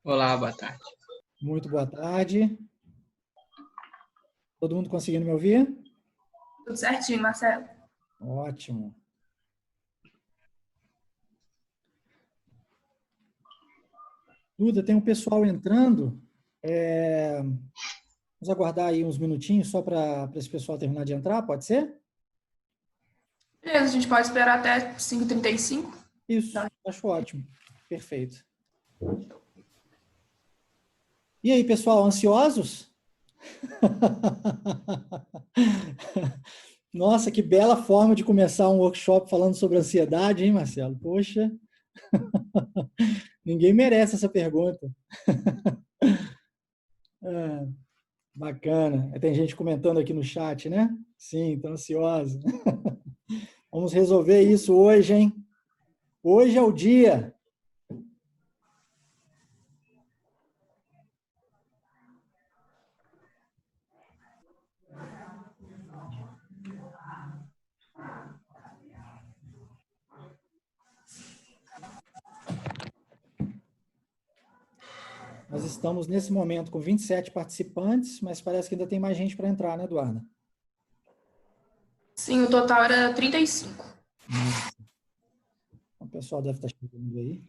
Olá, boa tarde. Muito boa tarde. Todo mundo conseguindo me ouvir? Tudo certinho, Marcelo. Ótimo. Duda, tem um pessoal entrando. Vamos aguardar aí uns minutinhos só para esse pessoal terminar de entrar, pode ser? Beleza, a gente pode esperar até 5h35. Isso, acho ótimo. Perfeito. E aí, pessoal, ansiosos? Nossa, que bela forma de começar um workshop falando sobre ansiedade, hein, Marcelo? Poxa, ninguém merece essa pergunta. Bacana. Tem gente comentando aqui no chat, né? Sim, estão ansiosos. Vamos resolver isso hoje, hein? Hoje é o dia. Nós estamos, nesse momento, com 27 participantes, mas parece que ainda tem mais gente para entrar, né, Eduarda? Sim, o total era 35. Nossa. O pessoal deve estar chegando aí.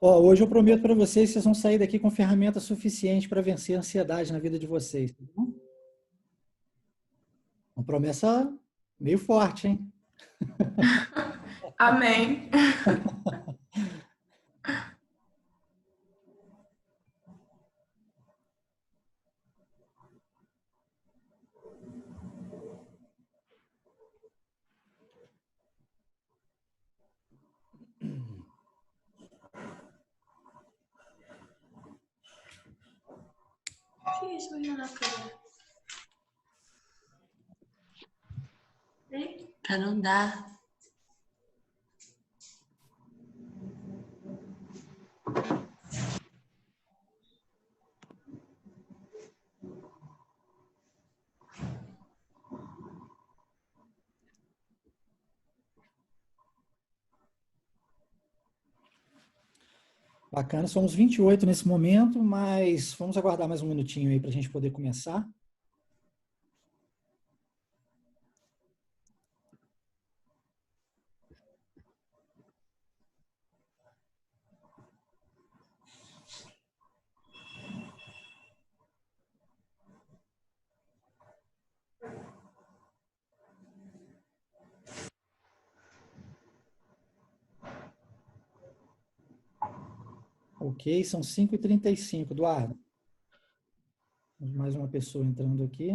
Ó, hoje eu prometo para vocês que vocês vão sair daqui com ferramenta suficiente para vencer a ansiedade na vida de vocês. Tá bom? Uma promessa meio forte, hein? Amém. Que isso, menina, na câmera? Para não dar. Bacana, somos 28 nesse momento, mas vamos aguardar mais um minutinho aí para a gente poder começar. Ok, são 5h35, Eduardo. Mais uma pessoa entrando aqui.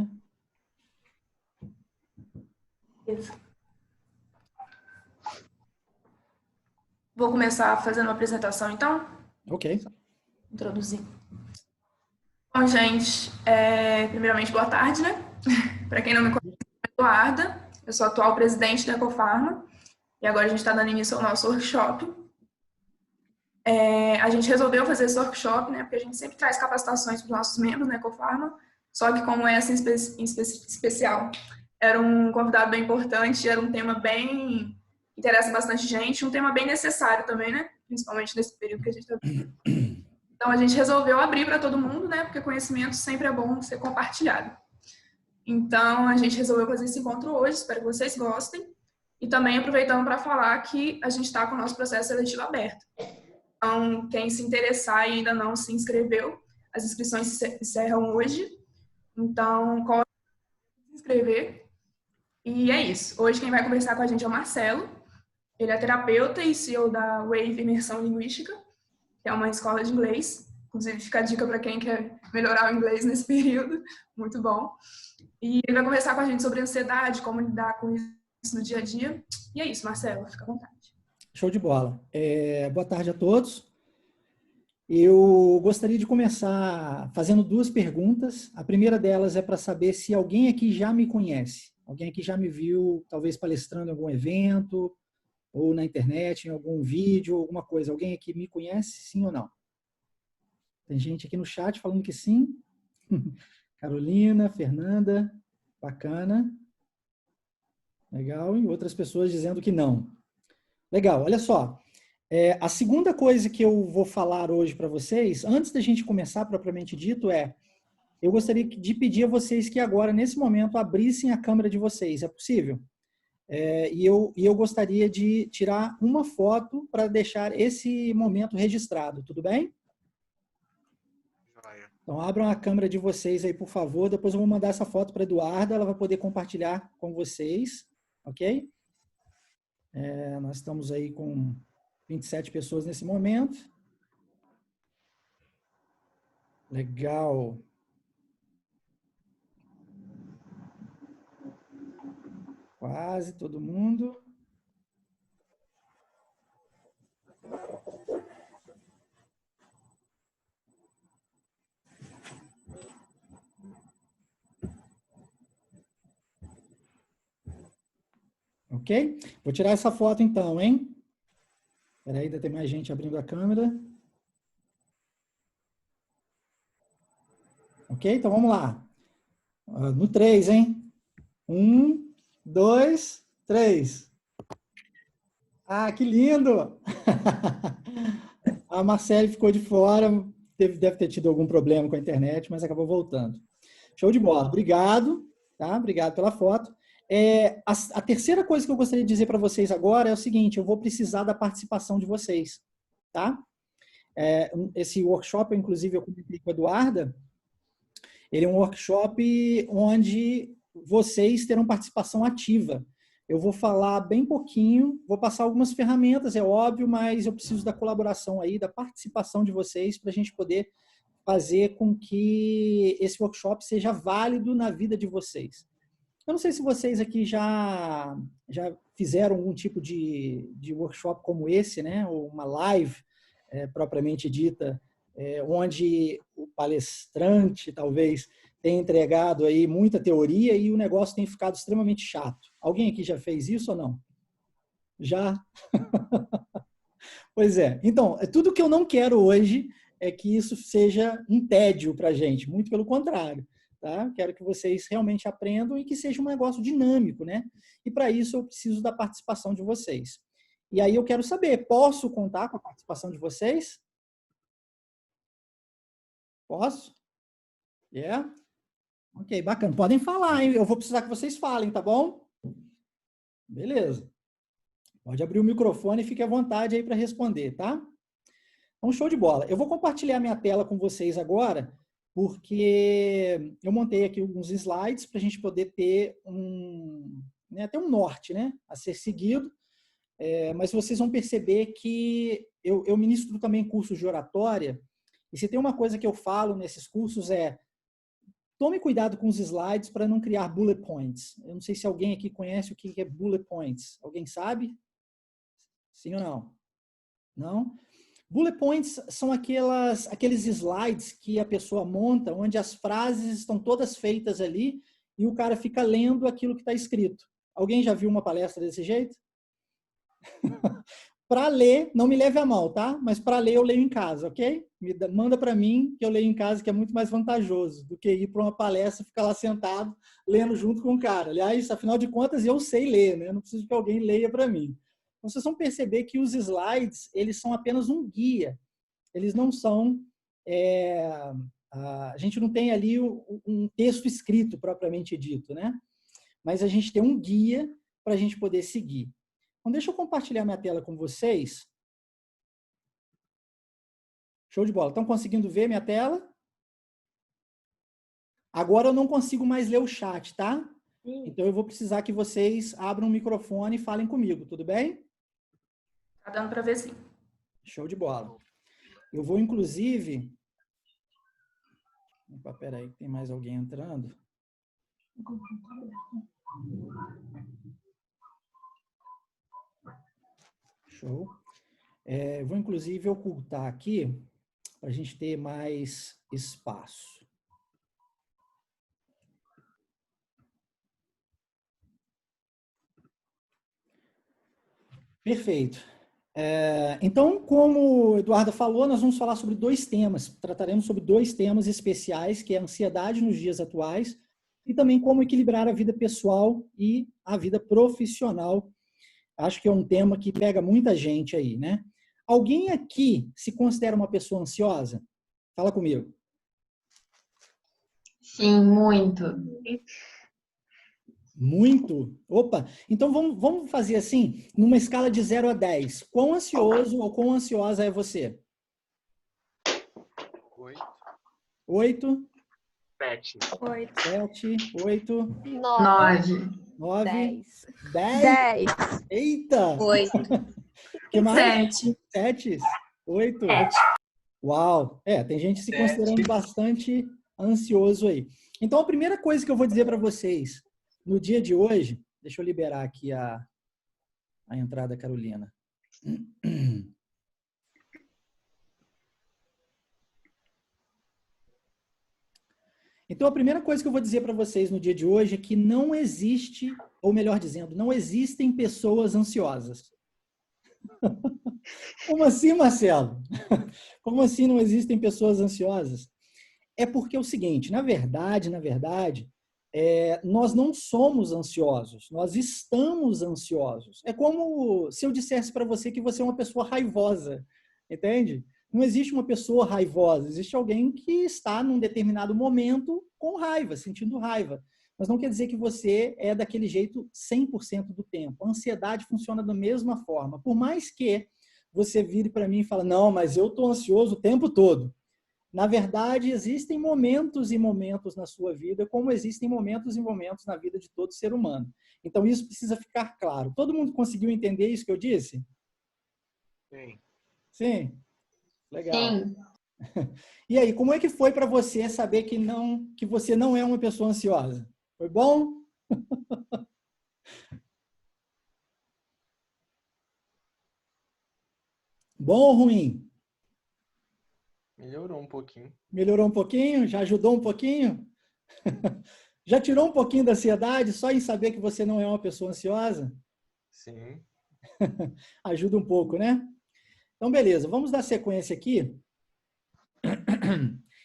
Isso. Vou começar fazendo uma apresentação, então? Ok. Introduzir. Bom, gente, primeiramente, boa tarde, né? Para quem não me conhece, eu sou Eduarda, eu sou atual presidente da Ecofarma, e agora a gente está dando início ao nosso workshop. A gente resolveu fazer esse workshop, né? Porque a gente sempre traz capacitações para os nossos membros da Ecofarma, só que como essa em especial era um convidado bem importante, era um tema bem... interessa bastante gente, um tema bem necessário também, né? Principalmente nesse período que a gente está vivendo. Então, a gente resolveu abrir para todo mundo, né? Porque conhecimento sempre é bom ser compartilhado. Então, a gente resolveu fazer esse encontro hoje, espero que vocês gostem. E também aproveitando para falar que a gente está com o nosso processo seletivo aberto. Então, quem se interessar e ainda não se inscreveu, as inscrições se encerram hoje. Então, corre para se inscrever. E é isso. Hoje quem vai conversar com a gente é o Marcelo. Ele é terapeuta e CEO da Wave Imersão Linguística, que é uma escola de inglês. Inclusive, fica a dica para quem quer melhorar o inglês nesse período. Muito bom. E ele vai conversar com a gente sobre ansiedade, como lidar com isso no dia a dia. E é isso, Marcelo. Fica à vontade. Show de bola. Boa tarde a todos. Eu gostaria de começar fazendo duas perguntas. A primeira delas é para saber se alguém aqui já me conhece. Alguém aqui já me viu, talvez palestrando em algum evento, ou na internet, em algum vídeo, alguma coisa. Alguém aqui me conhece, sim ou não? Tem gente aqui no chat falando que sim. Carolina, Fernanda, bacana. Legal. E outras pessoas dizendo que não. Legal, olha só. A segunda coisa que eu vou falar hoje para vocês, antes da gente começar propriamente dito, eu gostaria de pedir a vocês que agora, nesse momento, abrissem a câmera de vocês. É possível? E eu gostaria de tirar uma foto para deixar esse momento registrado, tudo bem? Então, abram a câmera de vocês aí, por favor. Depois eu vou mandar essa foto para a Eduarda, ela vai poder compartilhar com vocês, ok? Nós estamos aí com 27 pessoas nesse momento. Legal. Quase todo mundo. Ok? Vou tirar essa foto então, hein? Espera aí, ainda tem mais gente abrindo a câmera. Ok? Então vamos lá. No 3, hein? 1, 2, 3. Ah, que lindo! A Marcele ficou de fora, deve ter tido algum problema com a internet, mas acabou voltando. Show de bola. Obrigado, tá? Obrigado pela foto. A terceira coisa que eu gostaria de dizer para vocês agora é o seguinte, eu vou precisar da participação de vocês, tá? Esse workshop, inclusive, eu comentei com a Eduarda, ele é um workshop onde vocês terão participação ativa. Eu vou falar bem pouquinho, vou passar algumas ferramentas, é óbvio, mas eu preciso da colaboração aí, da participação de vocês para a gente poder fazer com que esse workshop seja válido na vida de vocês. Eu não sei se vocês aqui já fizeram algum tipo de workshop como esse, né? Ou uma live propriamente dita, onde o palestrante talvez tenha entregado aí muita teoria e o negócio tem ficado extremamente chato. Alguém aqui já fez isso ou não? Já? Pois é. Então, tudo que eu não quero hoje é que isso seja um tédio para a gente, muito pelo contrário. Tá? Quero que vocês realmente aprendam e que seja um negócio dinâmico, né? E para isso eu preciso da participação de vocês. E aí eu quero saber, posso contar com a participação de vocês? Posso? Yeah? Ok, bacana. Podem falar, hein? Eu vou precisar que vocês falem, tá bom? Beleza. Pode abrir o microfone e fique à vontade aí para responder, tá? Então, show de bola. Eu vou compartilhar minha tela com vocês agora, porque eu montei aqui alguns slides para a gente poder ter até um norte, né, a ser seguido. Mas vocês vão perceber que eu ministro também cursos de oratória, e se tem uma coisa que eu falo nesses cursos tome cuidado com os slides para não criar bullet points. Eu não sei se alguém aqui conhece o que é bullet points. Alguém sabe? Sim ou não? Não? Bullet points são aqueles slides que a pessoa monta, onde as frases estão todas feitas ali e o cara fica lendo aquilo que está escrito. Alguém já viu uma palestra desse jeito? Para ler, não me leve a mal, tá? Mas para ler eu leio em casa, ok? Manda para mim que eu leio em casa, que é muito mais vantajoso do que ir para uma palestra e ficar lá sentado lendo junto com o cara. Aliás, afinal de contas, eu sei ler, né? Eu não preciso que alguém leia para mim. Então, vocês vão perceber que os slides, eles são apenas um guia. Eles não são... a gente não tem ali um texto escrito propriamente dito, né? Mas a gente tem um guia para a gente poder seguir. Então, deixa eu compartilhar minha tela com vocês. Show de bola. Estão conseguindo ver minha tela? Agora eu não consigo mais ler o chat, tá? Sim. Então eu vou precisar que vocês abram o microfone e falem comigo, tudo bem? Tá dando para ver sim. Show de bola. Eu vou, inclusive... Opa, peraí, tem mais alguém entrando. Show. Vou, inclusive, ocultar aqui para a gente ter mais espaço. Perfeito. Então, como o Eduardo falou, nós vamos falar sobre 2 temas. Trataremos sobre 2 temas especiais, que é a ansiedade nos dias atuais e também como equilibrar a vida pessoal e a vida profissional. Acho que é um tema que pega muita gente aí, né? Alguém aqui se considera uma pessoa ansiosa? Fala comigo. Sim, muito. Muito? Opa! Então vamos fazer assim, numa escala de 0 a 10. Quão ansioso ou quão ansiosa é você? 8. 8, 7. 8. 7, 8, 9. 9, 10. 10. Eita! 8. Que mais? 7. 7, 8. 7. Uau! Tem gente se considerando bastante ansioso aí. Então, a primeira coisa que eu vou dizer para vocês no dia de hoje, deixa eu liberar aqui a entrada, Carolina. Então, a primeira coisa que eu vou dizer para vocês no dia de hoje é que não existe, ou melhor dizendo, não existem pessoas ansiosas. Como assim, Marcelo? Como assim não existem pessoas ansiosas? É porque é o seguinte, na verdade, nós não somos ansiosos, nós estamos ansiosos. É como se eu dissesse para você que você é uma pessoa raivosa, entende? Não existe uma pessoa raivosa, existe alguém que está num determinado momento com raiva, sentindo raiva. Mas não quer dizer que você é daquele jeito 100% do tempo. A ansiedade funciona da mesma forma. Por mais que você vire para mim e fale, não, mas eu estou ansioso o tempo todo. Na verdade, existem momentos e momentos na sua vida, como existem momentos e momentos na vida de todo ser humano. Então, isso precisa ficar claro. Todo mundo conseguiu entender isso que eu disse? Sim. Sim? Legal. Sim. E aí, como é que foi para você saber que você não é uma pessoa ansiosa? Foi bom? Bom ou ruim? Melhorou um pouquinho. Melhorou um pouquinho? Já ajudou um pouquinho? Já tirou um pouquinho da ansiedade só em saber que você não é uma pessoa ansiosa? Sim. Ajuda um pouco, né? Então, beleza. Vamos dar sequência aqui.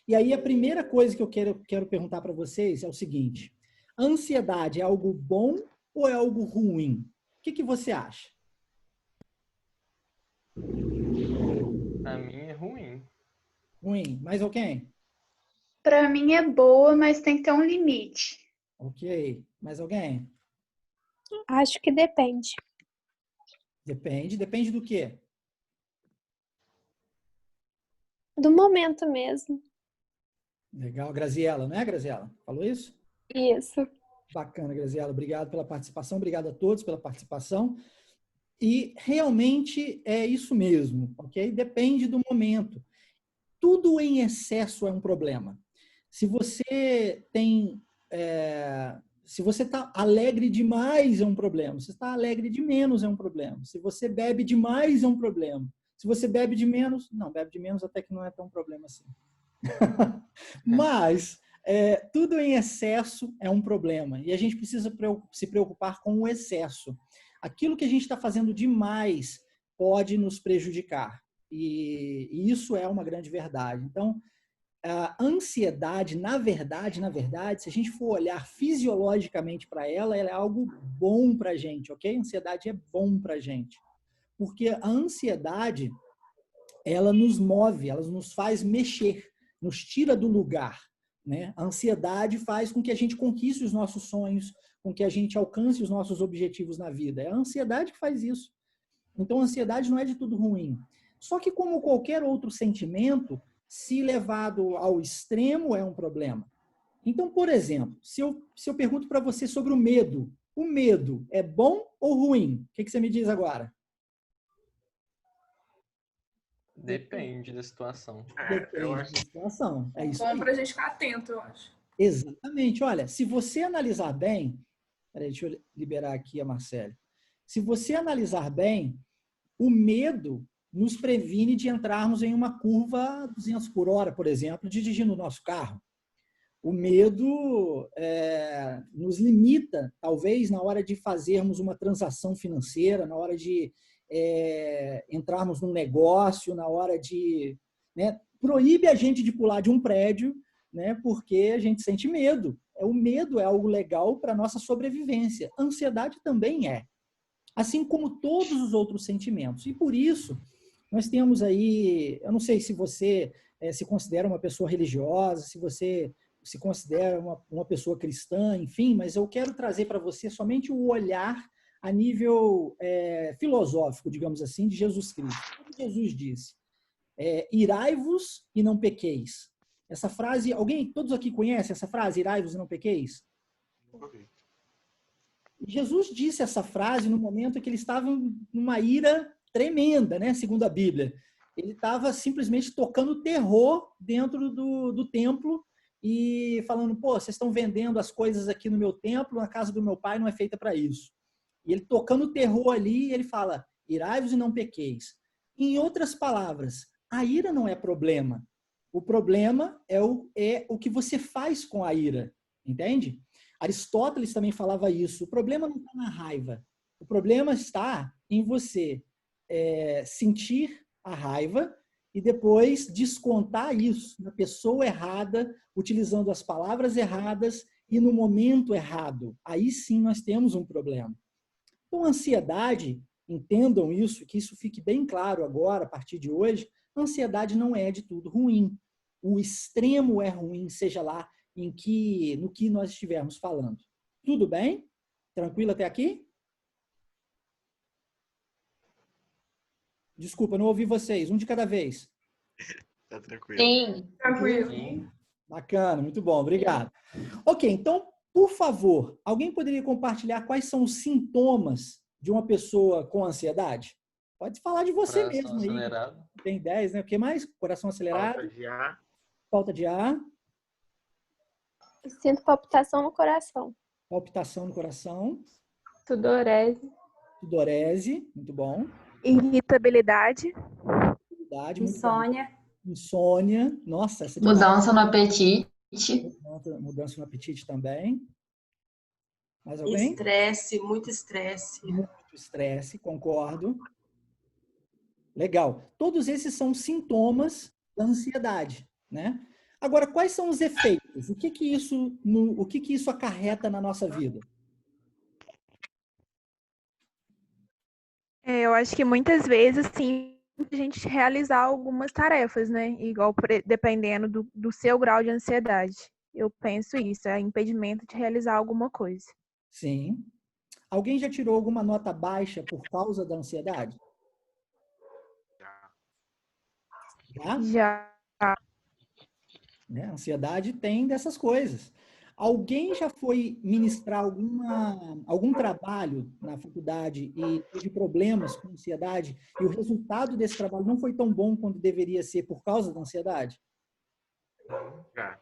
E aí, a primeira coisa que eu quero perguntar para vocês é o seguinte. A ansiedade é algo bom ou é algo ruim? O que você acha? A minha é ruim. Ruim. Mais alguém? Para mim é boa, mas tem que ter um limite. Ok. Mais alguém? Acho que depende. Depende. Depende do quê? Do momento mesmo. Legal. Graziela, não é, Graziela? Falou isso? Isso. Bacana, Graziela. Obrigado pela participação. Obrigado a todos pela participação. E realmente é isso mesmo, ok? Depende do momento. Tudo em excesso é um problema. Se você se você está alegre demais é um problema. Se está alegre de menos é um problema. Se você bebe demais é um problema. Se você bebe de menos, não, bebe de menos até que não é tão problema assim. Mas tudo em excesso é um problema. E a gente precisa se preocupar com o excesso. Aquilo que a gente está fazendo demais pode nos prejudicar. E isso é uma grande verdade. Então, a ansiedade, na verdade, se a gente for olhar fisiologicamente para ela, ela é algo bom para a gente, ok? A ansiedade é bom para a gente. Porque a ansiedade, ela nos move, ela nos faz mexer, nos tira do lugar, né? A ansiedade faz com que a gente conquiste os nossos sonhos, com que a gente alcance os nossos objetivos na vida. É a ansiedade que faz isso. Então, a ansiedade não é de tudo ruim. Só que, como qualquer outro sentimento, se levado ao extremo, é um problema. Então, por exemplo, se eu pergunto para você sobre o medo é bom ou ruim? O que você me diz agora? Depende da situação. Depende da situação. É isso aí. Bom pra gente ficar atento, eu acho. Exatamente. Olha, se você analisar bem... Peraí, deixa eu liberar aqui a Marcele. Se você analisar bem, O medo nos previne de entrarmos em uma curva a 200 por hora, por exemplo, dirigindo o nosso carro. O medo nos limita, talvez, na hora de fazermos uma transação financeira, na hora de entrarmos num negócio, na hora de... né, proíbe a gente de pular de um prédio, né, porque a gente sente medo. O medo é algo legal para a nossa sobrevivência. A ansiedade também é. Assim como todos os outros sentimentos. E por isso, nós temos aí... Eu não sei se você se considera uma pessoa religiosa, se você se considera uma pessoa cristã, enfim, mas eu quero trazer para você somente o olhar a nível filosófico, digamos assim, de Jesus Cristo. Como Jesus disse, irai-vos e não pequeis. Essa frase, todos aqui conhecem essa frase, irai-vos e não pequeis? Jesus disse essa frase no momento em que ele estava numa ira tremenda, né, segundo a Bíblia. Ele estava simplesmente tocando terror dentro do templo e falando, pô, vocês estão vendendo as coisas aqui no meu templo, na casa do meu pai não é feita para isso. E ele tocando terror ali, ele fala, irai-vos e não pequeis. Em outras palavras, a ira não é problema. O problema é o que você faz com a ira, entende? Aristóteles também falava isso. O problema não está na raiva. O problema está em você sentir a raiva e depois descontar isso na pessoa errada, utilizando as palavras erradas e no momento errado. Aí sim nós temos um problema. Então, a ansiedade, entendam isso, que isso fique bem claro agora, a partir de hoje, a ansiedade não é de tudo ruim. O extremo é ruim, seja lá no que nós estivermos falando. Tudo bem? Tranquilo até aqui? Desculpa, não ouvi vocês. Um de cada vez. Tá tranquilo. Sim. Tranquilo. Bacana, muito bom, obrigado. Ok, então, por favor, alguém poderia compartilhar quais são os sintomas de uma pessoa com ansiedade? Pode falar de você Coração mesmo aí. acelerado. Tem 10, né? O que mais? Coração acelerado, Falta de ar. falta de ar, Eu sinto palpitação no coração. palpitação no coração, Sudorese. sudorese, muito bom. Irritabilidade. Idade, muito Insônia. bom. Insônia, nossa, essa Mudança no apetite. mudança no apetite também. Mais alguém? Estresse, muito estresse. Muito estresse, concordo. Legal. Todos esses são sintomas da ansiedade, né? Agora, quais são os efeitos? O que isso acarreta na nossa vida? Eu acho que muitas vezes, sim, a gente realizar algumas tarefas, né? Igual dependendo do seu grau de ansiedade. Eu penso isso, é impedimento de realizar alguma coisa. Sim. Alguém já tirou alguma nota baixa por causa da ansiedade? Já? Já. Né? A ansiedade tem dessas coisas. Alguém já foi ministrar algum trabalho na faculdade e teve problemas com ansiedade e o resultado desse trabalho não foi tão bom quanto deveria ser por causa da ansiedade? Já.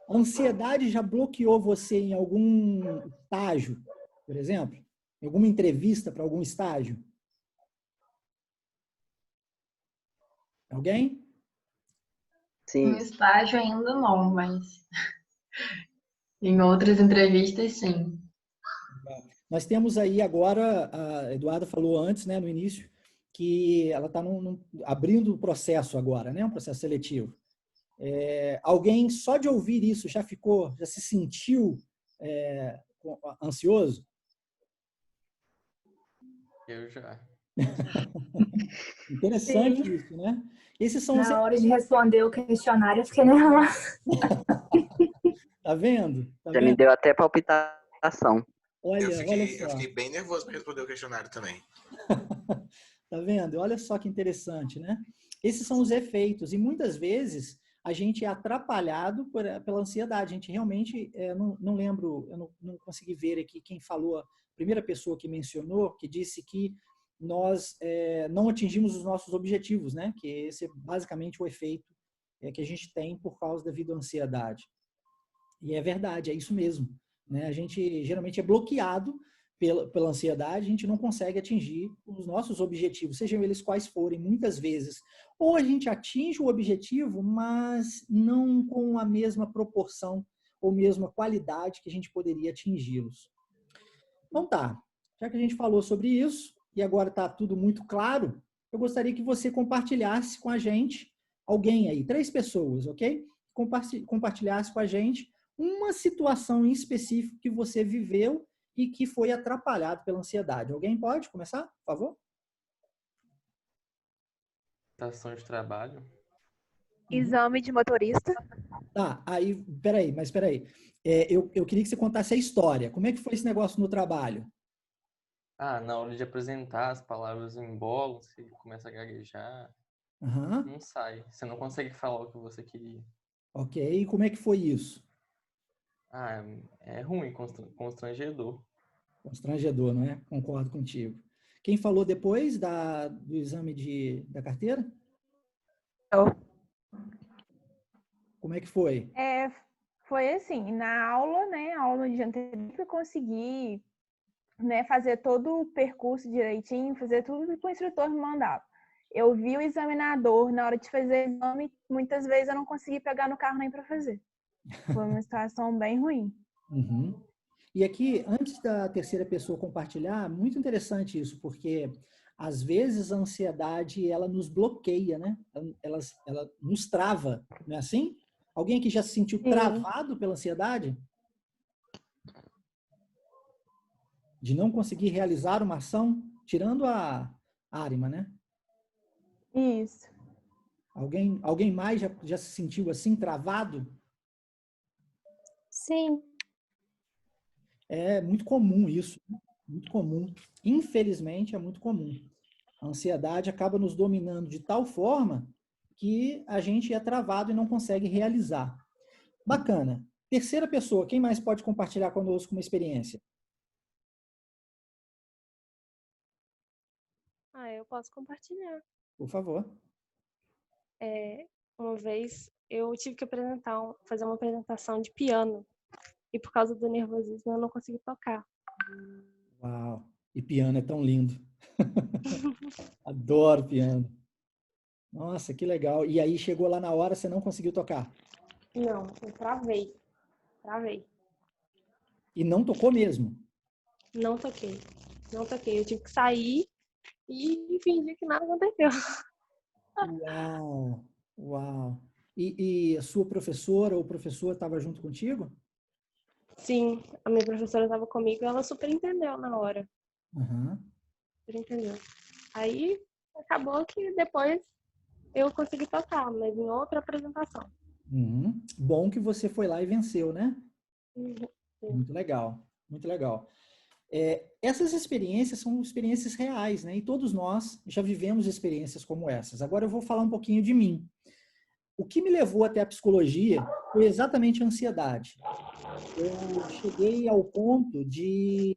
A ansiedade já bloqueou você em algum estágio, por exemplo? Em alguma entrevista para algum estágio? Alguém? No estágio ainda não, mas em outras entrevistas, sim. Nós temos aí agora, a Eduarda falou antes, né, no início, que ela está abrindo o processo agora, né, um processo seletivo. Alguém só de ouvir isso já se sentiu ansioso? Eu já. Interessante Sim. isso, né? Esses são os... Na hora de responder o questionário, eu fiquei nervosa. Tá vendo? Tá Já me vendo? deu até palpitação. Olha, Eu olha só. fiquei bem nervoso para responder o questionário também. Tá vendo? Olha só que interessante, né? Esses são os efeitos. E muitas vezes a gente é atrapalhado pela ansiedade. A gente realmente, não lembro, eu não consegui ver aqui quem falou, a primeira pessoa que mencionou, que disse que nós não atingimos os nossos objetivos, né? Que esse é basicamente o efeito que a gente tem por causa da ansiedade. E é verdade, é isso mesmo. Né? A gente geralmente é bloqueado pela ansiedade, a gente não consegue atingir os nossos objetivos, sejam eles quais forem, muitas vezes. Ou a gente atinge o objetivo, mas não com a mesma proporção ou mesma qualidade que a gente poderia atingi-los. Então tá, já que a gente falou sobre isso, e agora está tudo muito claro, eu gostaria que você compartilhasse com a gente, alguém aí, 3 pessoas, ok? Compartilhasse com a gente uma situação em específico que você viveu e que foi atrapalhado pela ansiedade. Alguém pode começar, por favor? Estação de trabalho. Exame de motorista. Tá, aí, peraí. Eu queria que você contasse a história. Como é que foi esse negócio no trabalho? Na hora de apresentar, as palavras embolam, você começa a gaguejar, Uhum. não sai. Você não consegue falar o que você queria. Ok, e como é que foi isso? É ruim, constrangedor. Constrangedor, não é? Concordo contigo. Quem falou depois do exame da carteira? Eu. Como é que foi? Foi assim, na aula, né, a aula no dia anterior, eu consegui, né, fazer todo o percurso direitinho, fazer tudo que o instrutor me mandava. Eu vi o examinador, na hora de fazer o exame, muitas vezes eu não consegui pegar no carro nem para fazer. Foi uma situação bem ruim. Uhum. E aqui, antes da terceira pessoa compartilhar, muito interessante isso, porque às vezes a ansiedade, ela nos bloqueia, né? Ela nos trava, não é assim? Alguém aqui já se sentiu travado pela ansiedade? De não conseguir realizar uma ação, tirando a Arima, né? Isso. Alguém mais já se sentiu assim, travado? Sim. É muito comum isso, muito comum. Infelizmente, é muito comum. A ansiedade acaba nos dominando de tal forma que a gente é travado e não consegue realizar. Bacana. Terceira pessoa, quem mais pode compartilhar conosco uma experiência? Eu posso compartilhar. Por favor. Uma vez eu tive que fazer uma apresentação de piano e por causa do nervosismo eu não consegui tocar. Uau! E piano é tão lindo. Adoro piano. Nossa, que legal. E aí chegou lá na hora, você não conseguiu tocar? Não, eu travei. E não tocou mesmo? Não toquei. Eu tive que sair e fingir que nada aconteceu. Uau! Uau! E a sua professora ou professor estava junto contigo? Sim, a minha professora estava comigo e ela super entendeu na hora. Uhum. Super entendeu. Aí acabou que depois eu consegui tocar, mas em outra apresentação. Uhum. Bom que você foi lá e venceu, né? Uhum. Muito legal, muito legal. Essas experiências são experiências reais, né? E todos nós já vivemos experiências como essas. Agora eu vou falar um pouquinho de mim. O que me levou até a psicologia foi exatamente a ansiedade. Eu cheguei ao ponto de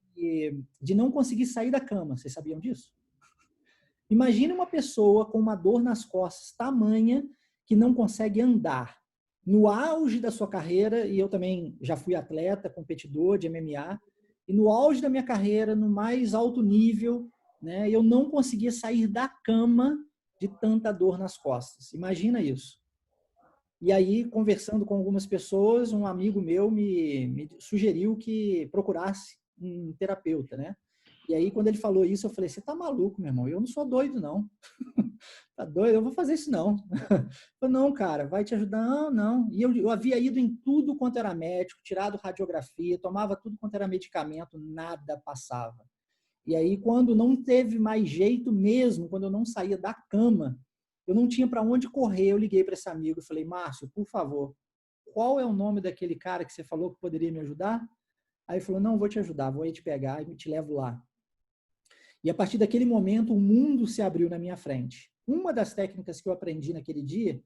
não conseguir sair da cama. Vocês sabiam disso? Imagine uma pessoa com uma dor nas costas tamanha que não consegue andar. No auge da sua carreira, e eu também já fui atleta, competidor de MMA, e no auge da minha carreira, no mais alto nível, né, eu não conseguia sair da cama de tanta dor nas costas. Imagina isso. E aí, conversando com algumas pessoas, um amigo meu me sugeriu que procurasse um terapeuta, né? E aí, quando ele falou isso, eu falei, você tá maluco, meu irmão? Eu não sou doido, não. Tá doido? Eu vou fazer isso, não. Eu falei, não, cara, vai te ajudar? Não, não. E eu havia ido em tudo quanto era médico, tirado radiografia, tomava tudo quanto era medicamento, nada passava. E aí, quando não teve mais jeito mesmo, quando eu não saía da cama, eu não tinha para onde correr, eu liguei para esse amigo e falei, Márcio, por favor, qual é o nome daquele cara que você falou que poderia me ajudar? Aí ele falou, não, vou te ajudar, vou aí te pegar e te levo lá. E a partir daquele momento, o mundo se abriu na minha frente. Uma das técnicas que eu aprendi naquele dia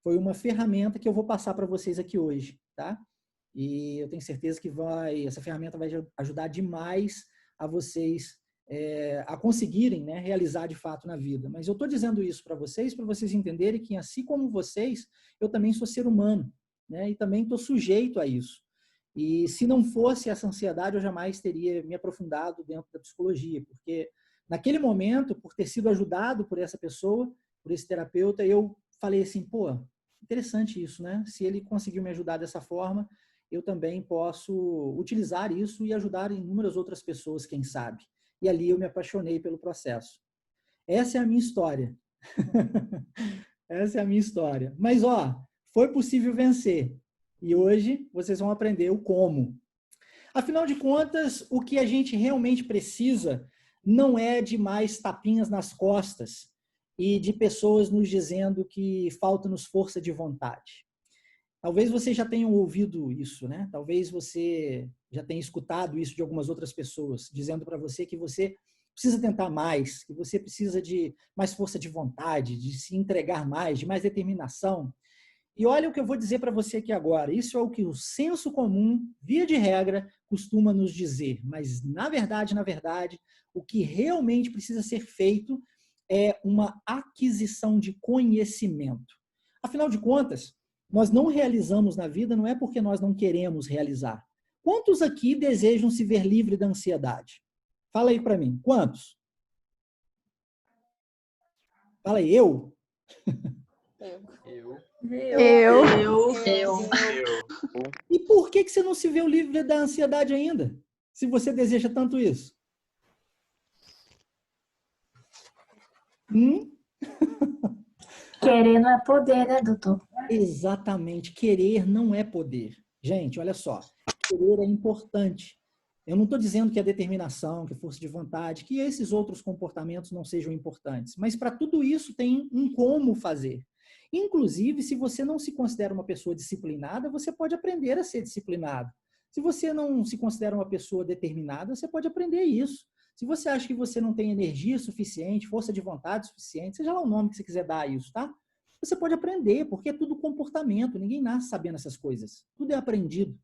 foi uma ferramenta que eu vou passar para vocês aqui hoje, tá? E eu tenho certeza que essa ferramenta vai ajudar demais a vocês a conseguirem, né, realizar de fato na vida. Mas eu estou dizendo isso para vocês entenderem que, assim como vocês, eu também sou ser humano, né, e também estou sujeito a isso. E se não fosse essa ansiedade, eu jamais teria me aprofundado dentro da psicologia, porque naquele momento, por ter sido ajudado por essa pessoa, por esse terapeuta, eu falei assim, pô, interessante isso, né? Se ele conseguiu me ajudar dessa forma, eu também posso utilizar isso e ajudar inúmeras outras pessoas, quem sabe. E ali eu me apaixonei pelo processo. Essa é a minha história. Essa é a minha história. Mas, ó, foi possível vencer. E hoje vocês vão aprender o como. Afinal de contas, o que a gente realmente precisa não é de mais tapinhas nas costas e de pessoas nos dizendo que falta-nos força de vontade. Talvez você já tenha ouvido isso, né? Talvez você já tenha escutado isso de algumas outras pessoas, dizendo para você que você precisa tentar mais, que você precisa de mais força de vontade, de se entregar mais, de mais determinação. E olha o que eu vou dizer para você aqui agora. Isso é o que o senso comum, via de regra, costuma nos dizer. Mas, na verdade, o que realmente precisa ser feito é uma aquisição de conhecimento. Afinal de contas, nós não realizamos na vida, não é porque nós não queremos realizar. Quantos aqui desejam se ver livre da ansiedade? Fala aí para mim. Quantos? Fala aí, eu? Eu. E por que você não se vê livre da ansiedade ainda? Se você deseja tanto isso? Querer não é poder, né, doutor? Exatamente. Querer não é poder. Gente, olha só. Querer é importante. Eu não estou dizendo que a determinação, que a força de vontade, que esses outros comportamentos não sejam importantes. Mas para tudo isso tem um como fazer. Inclusive, se você não se considera uma pessoa disciplinada, você pode aprender a ser disciplinado. Se você não se considera uma pessoa determinada, você pode aprender isso. Se você acha que você não tem energia suficiente, força de vontade suficiente, seja lá o nome que você quiser dar a isso, tá? Você pode aprender, porque é tudo comportamento. Ninguém nasce sabendo essas coisas. Tudo é aprendido.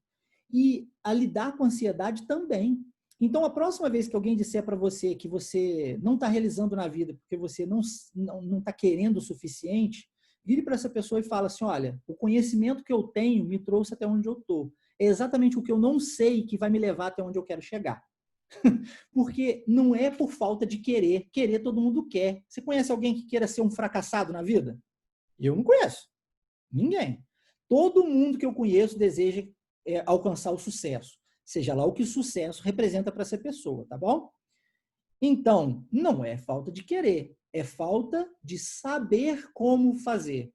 E a lidar com a ansiedade também. Então, a próxima vez que alguém disser para você que você não está realizando na vida porque você não está querendo o suficiente, vire para essa pessoa e fala assim, olha, o conhecimento que eu tenho me trouxe até onde eu estou. É exatamente o que eu não sei que vai me levar até onde eu quero chegar. Porque não é por falta de querer. Querer todo mundo quer. Você conhece alguém que queira ser um fracassado na vida? Eu não conheço. Ninguém. Todo mundo que eu conheço deseja alcançar o sucesso. Seja lá o que o sucesso representa para essa pessoa, tá bom? Então, não é falta de querer. É falta de saber como fazer.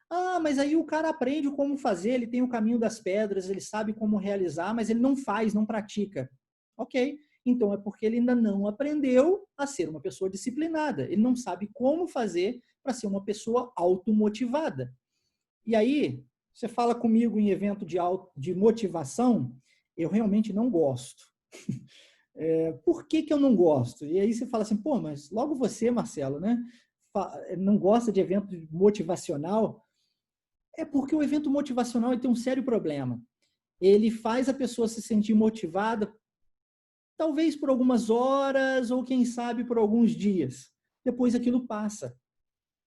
Ah, mas aí o cara aprende como fazer, ele tem o caminho das pedras, ele sabe como realizar, mas ele não faz, não pratica. Ok, então é porque ele ainda não aprendeu a ser uma pessoa disciplinada. Ele não sabe como fazer para ser uma pessoa automotivada. E aí, você fala comigo em evento de motivação, eu realmente não gosto. Por que eu não gosto? E aí você fala assim, pô, mas logo você, Marcelo, né? Não gosta de evento motivacional? É porque o evento motivacional tem um sério problema. Ele faz a pessoa se sentir motivada, talvez por algumas horas, ou quem sabe por alguns dias. Depois aquilo passa.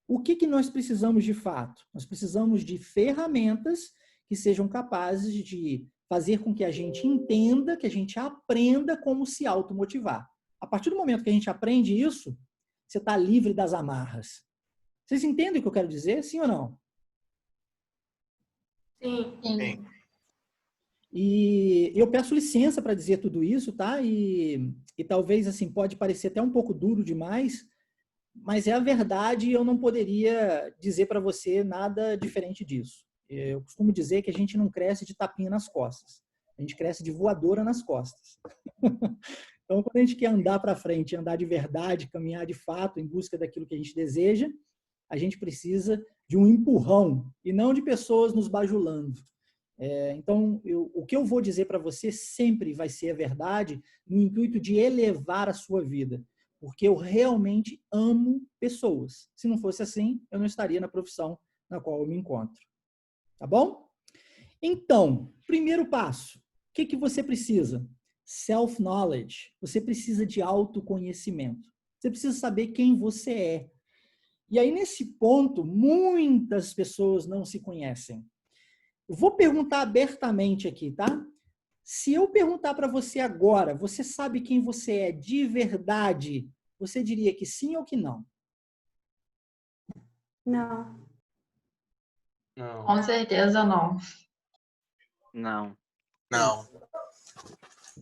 O que nós precisamos de fato? Nós precisamos de ferramentas que sejam capazes de fazer com que a gente entenda, que a gente aprenda como se automotivar. A partir do momento que a gente aprende isso, você está livre das amarras. Vocês entendem o que eu quero dizer? Sim ou não? Sim. E eu peço licença para dizer tudo isso, tá? E talvez, assim, pode parecer até um pouco duro demais, mas é a verdade e eu não poderia dizer para você nada diferente disso. Eu costumo dizer que a gente não cresce de tapinha nas costas. A gente cresce de voadora nas costas. Então, quando a gente quer andar para frente, andar de verdade, caminhar de fato em busca daquilo que a gente deseja, a gente precisa de um empurrão e não de pessoas nos bajulando. Então, o que eu vou dizer para você sempre vai ser a verdade no intuito de elevar a sua vida. Porque eu realmente amo pessoas. Se não fosse assim, eu não estaria na profissão na qual eu me encontro. Tá bom? Então, primeiro passo. O que você precisa? Self-knowledge. Você precisa de autoconhecimento. Você precisa saber quem você é. E aí, nesse ponto, muitas pessoas não se conhecem. Eu vou perguntar abertamente aqui, tá? Se eu perguntar para você agora, você sabe quem você é de verdade? Você diria que sim ou que não? Não. Não. Com certeza não. Não. Não.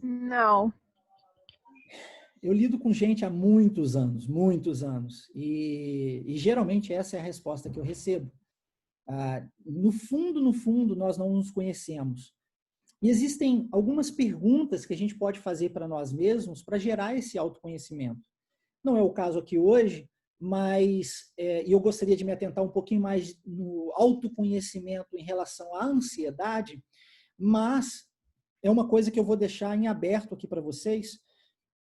Não. Eu lido com gente há muitos anos, muitos anos. E geralmente essa é a resposta que eu recebo. No fundo, nós não nos conhecemos. E existem algumas perguntas que a gente pode fazer para nós mesmos para gerar esse autoconhecimento. Não é o caso aqui hoje, mas eu gostaria de me atentar um pouquinho mais no autoconhecimento em relação à ansiedade, mas é uma coisa que eu vou deixar em aberto aqui para vocês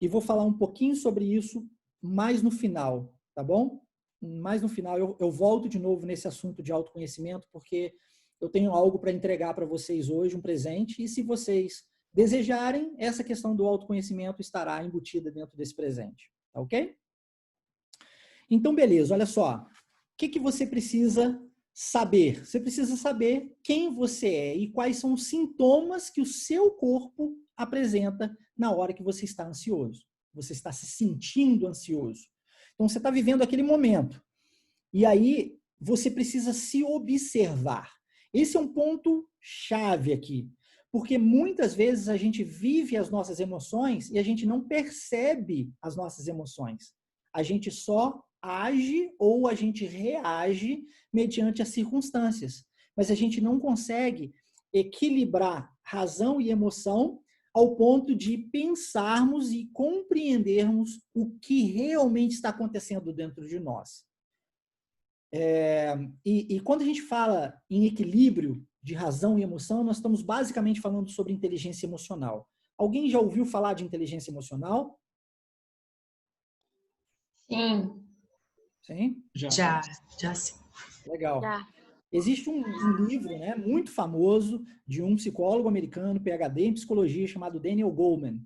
e vou falar um pouquinho sobre isso mais no final, tá bom? Mais no final eu volto de novo nesse assunto de autoconhecimento, porque eu tenho algo para entregar para vocês hoje, um presente, e se vocês desejarem, essa questão do autoconhecimento estará embutida dentro desse presente, tá ok? Então, beleza, olha só. O que você precisa saber? Você precisa saber quem você é e quais são os sintomas que o seu corpo apresenta na hora que você está ansioso. Você está se sentindo ansioso. Então, você está vivendo aquele momento. E aí, você precisa se observar. Esse é um ponto chave aqui. Porque muitas vezes a gente vive as nossas emoções e a gente não percebe as nossas emoções. A gente só age ou a gente reage mediante as circunstâncias. Mas a gente não consegue equilibrar razão e emoção ao ponto de pensarmos e compreendermos o que realmente está acontecendo dentro de nós. E quando a gente fala em equilíbrio de razão e emoção, nós estamos basicamente falando sobre inteligência emocional. Alguém já ouviu falar de inteligência emocional? Sim. Sim? Já sim. Legal. Já. Existe um livro, né, muito famoso de um psicólogo americano, PhD em psicologia, chamado Daniel Goleman.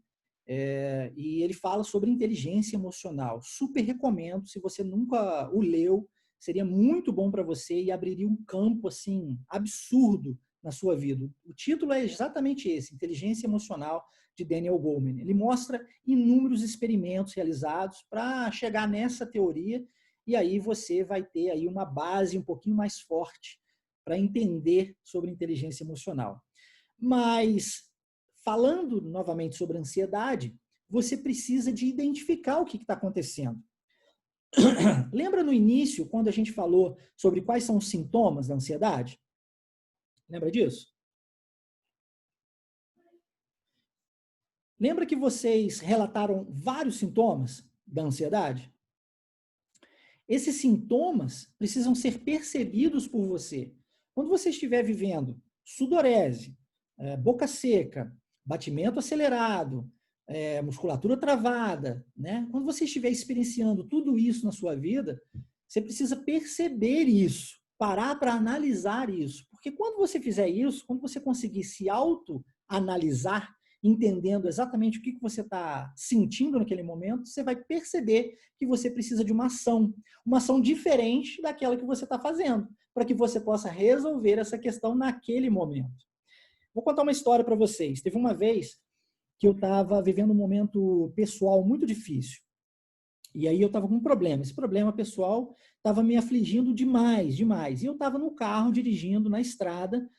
E ele fala sobre inteligência emocional. Super recomendo, se você nunca o leu, seria muito bom para você e abriria um campo assim absurdo na sua vida. O título é exatamente esse, Inteligência Emocional, de Daniel Goleman. Ele mostra inúmeros experimentos realizados para chegar nessa teoria, e aí você vai ter aí uma base um pouquinho mais forte para entender sobre inteligência emocional. Mas, falando novamente sobre ansiedade, você precisa de identificar o que está acontecendo. Lembra no início, quando a gente falou sobre quais são os sintomas da ansiedade? Lembra disso? Lembra que vocês relataram vários sintomas da ansiedade? Esses sintomas precisam ser percebidos por você. Quando você estiver vivendo sudorese, boca seca, batimento acelerado, musculatura travada, né? Quando você estiver experienciando tudo isso na sua vida, você precisa perceber isso, parar para analisar isso. Porque quando você fizer isso, quando você conseguir se autoanalisar, entendendo exatamente o que você está sentindo naquele momento, você vai perceber que você precisa de uma ação diferente daquela que você está fazendo, para que você possa resolver essa questão naquele momento. Vou contar uma história para vocês. Teve uma vez que eu estava vivendo um momento pessoal muito difícil. E aí eu estava com um problema. Esse problema pessoal estava me afligindo demais. E eu estava no carro, dirigindo na estrada,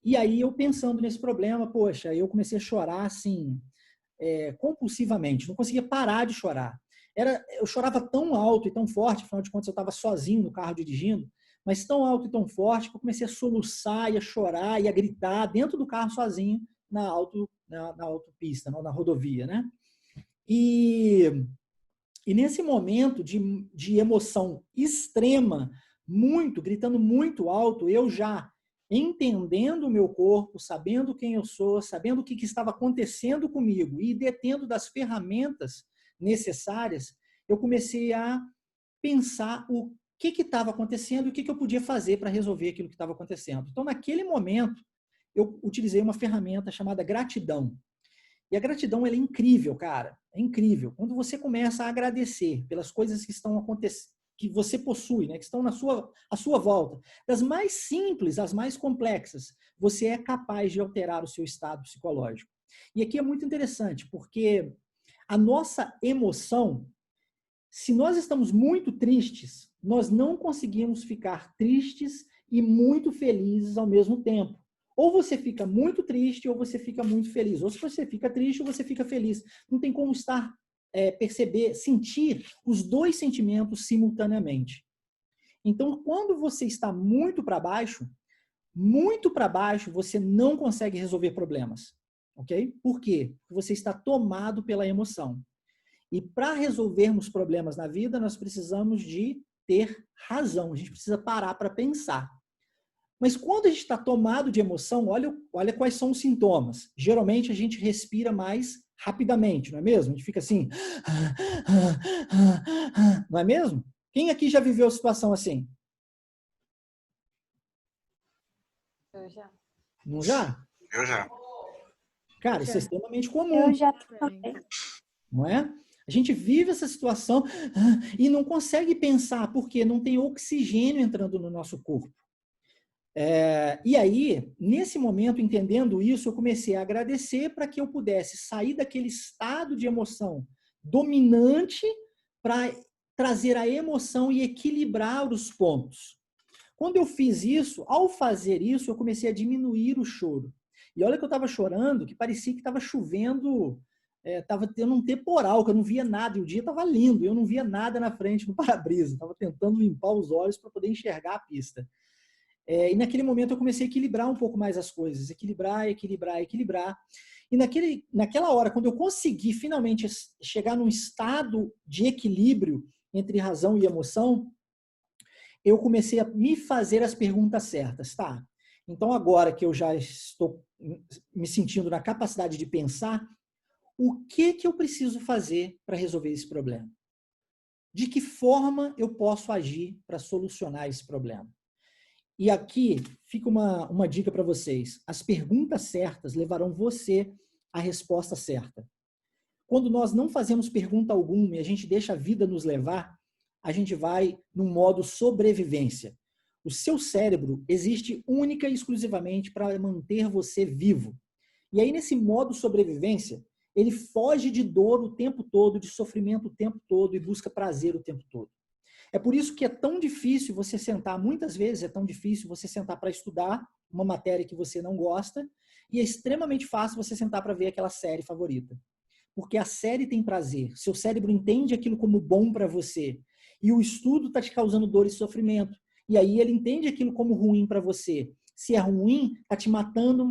e aí eu pensando nesse problema, poxa, eu comecei a chorar assim, compulsivamente, não conseguia parar de chorar. Eu chorava tão alto e tão forte, afinal de contas eu estava sozinho no carro dirigindo, mas tão alto e tão forte que eu comecei a soluçar e a chorar e a gritar dentro do carro sozinho na autopista, na rodovia, né? E nesse momento de emoção extrema, gritando muito alto, eu já entendendo o meu corpo, sabendo quem eu sou, sabendo o que estava acontecendo comigo e detendo das ferramentas necessárias, eu comecei a pensar o que estava acontecendo e o que eu podia fazer para resolver aquilo que estava acontecendo. Então, naquele momento, eu utilizei uma ferramenta chamada gratidão. E a gratidão, ela é incrível, cara. É incrível. Quando você começa a agradecer pelas coisas que estão acontecendo, que você possui, né, que estão à sua volta, das mais simples às mais complexas, você é capaz de alterar o seu estado psicológico. E aqui é muito interessante, porque a nossa emoção, se nós estamos muito tristes, nós não conseguimos ficar tristes e muito felizes ao mesmo tempo. Ou você fica muito triste ou você fica muito feliz. Ou se você fica triste ou você fica feliz. Não tem como perceber, sentir os dois sentimentos simultaneamente. Então, quando você está muito para baixo, você não consegue resolver problemas. Ok? Por quê? Porque você está tomado pela emoção. E para resolvermos problemas na vida, nós precisamos de ter razão. A gente precisa parar para pensar. Mas quando a gente está tomado de emoção, olha quais são os sintomas. Geralmente a gente respira mais rapidamente, não é mesmo? A gente fica assim, não é mesmo? Quem aqui já viveu situação assim? Eu já. Não já? Eu já. Cara, isso é extremamente comum. Eu já também. Não é? A gente vive essa situação e não consegue pensar, porque não tem oxigênio entrando no nosso corpo. E aí, nesse momento, entendendo isso, eu comecei a agradecer para que eu pudesse sair daquele estado de emoção dominante para trazer a emoção e equilibrar os pontos. Quando eu fiz isso, ao fazer isso, eu comecei a diminuir o choro. E olha que eu estava chorando, que parecia que estava chovendo, estava tendo um temporal, que eu não via nada, e o dia estava lindo, eu não via nada na frente no para-brisa, estava tentando limpar os olhos para poder enxergar a pista. E naquele momento eu comecei a equilibrar um pouco mais as coisas, equilibrar. E naquela hora, quando eu consegui finalmente chegar num estado de equilíbrio entre razão e emoção, eu comecei a me fazer as perguntas certas, tá? Então agora que eu já estou me sentindo na capacidade de pensar, o que eu preciso fazer para resolver esse problema? De que forma eu posso agir para solucionar esse problema? E aqui fica uma dica para vocês. As perguntas certas levarão você à resposta certa. Quando nós não fazemos pergunta alguma e a gente deixa a vida nos levar, a gente vai no modo sobrevivência. O seu cérebro existe única e exclusivamente para manter você vivo. E aí, nesse modo sobrevivência, ele foge de dor o tempo todo, de sofrimento o tempo todo e busca prazer o tempo todo. É por isso que é tão difícil você sentar, muitas vezes é tão difícil você sentar para estudar uma matéria que você não gosta, e é extremamente fácil você sentar para ver aquela série favorita. Porque a série tem prazer, seu cérebro entende aquilo como bom para você, e o estudo está te causando dor e sofrimento, e aí ele entende aquilo como ruim para você. Se é ruim, está te matando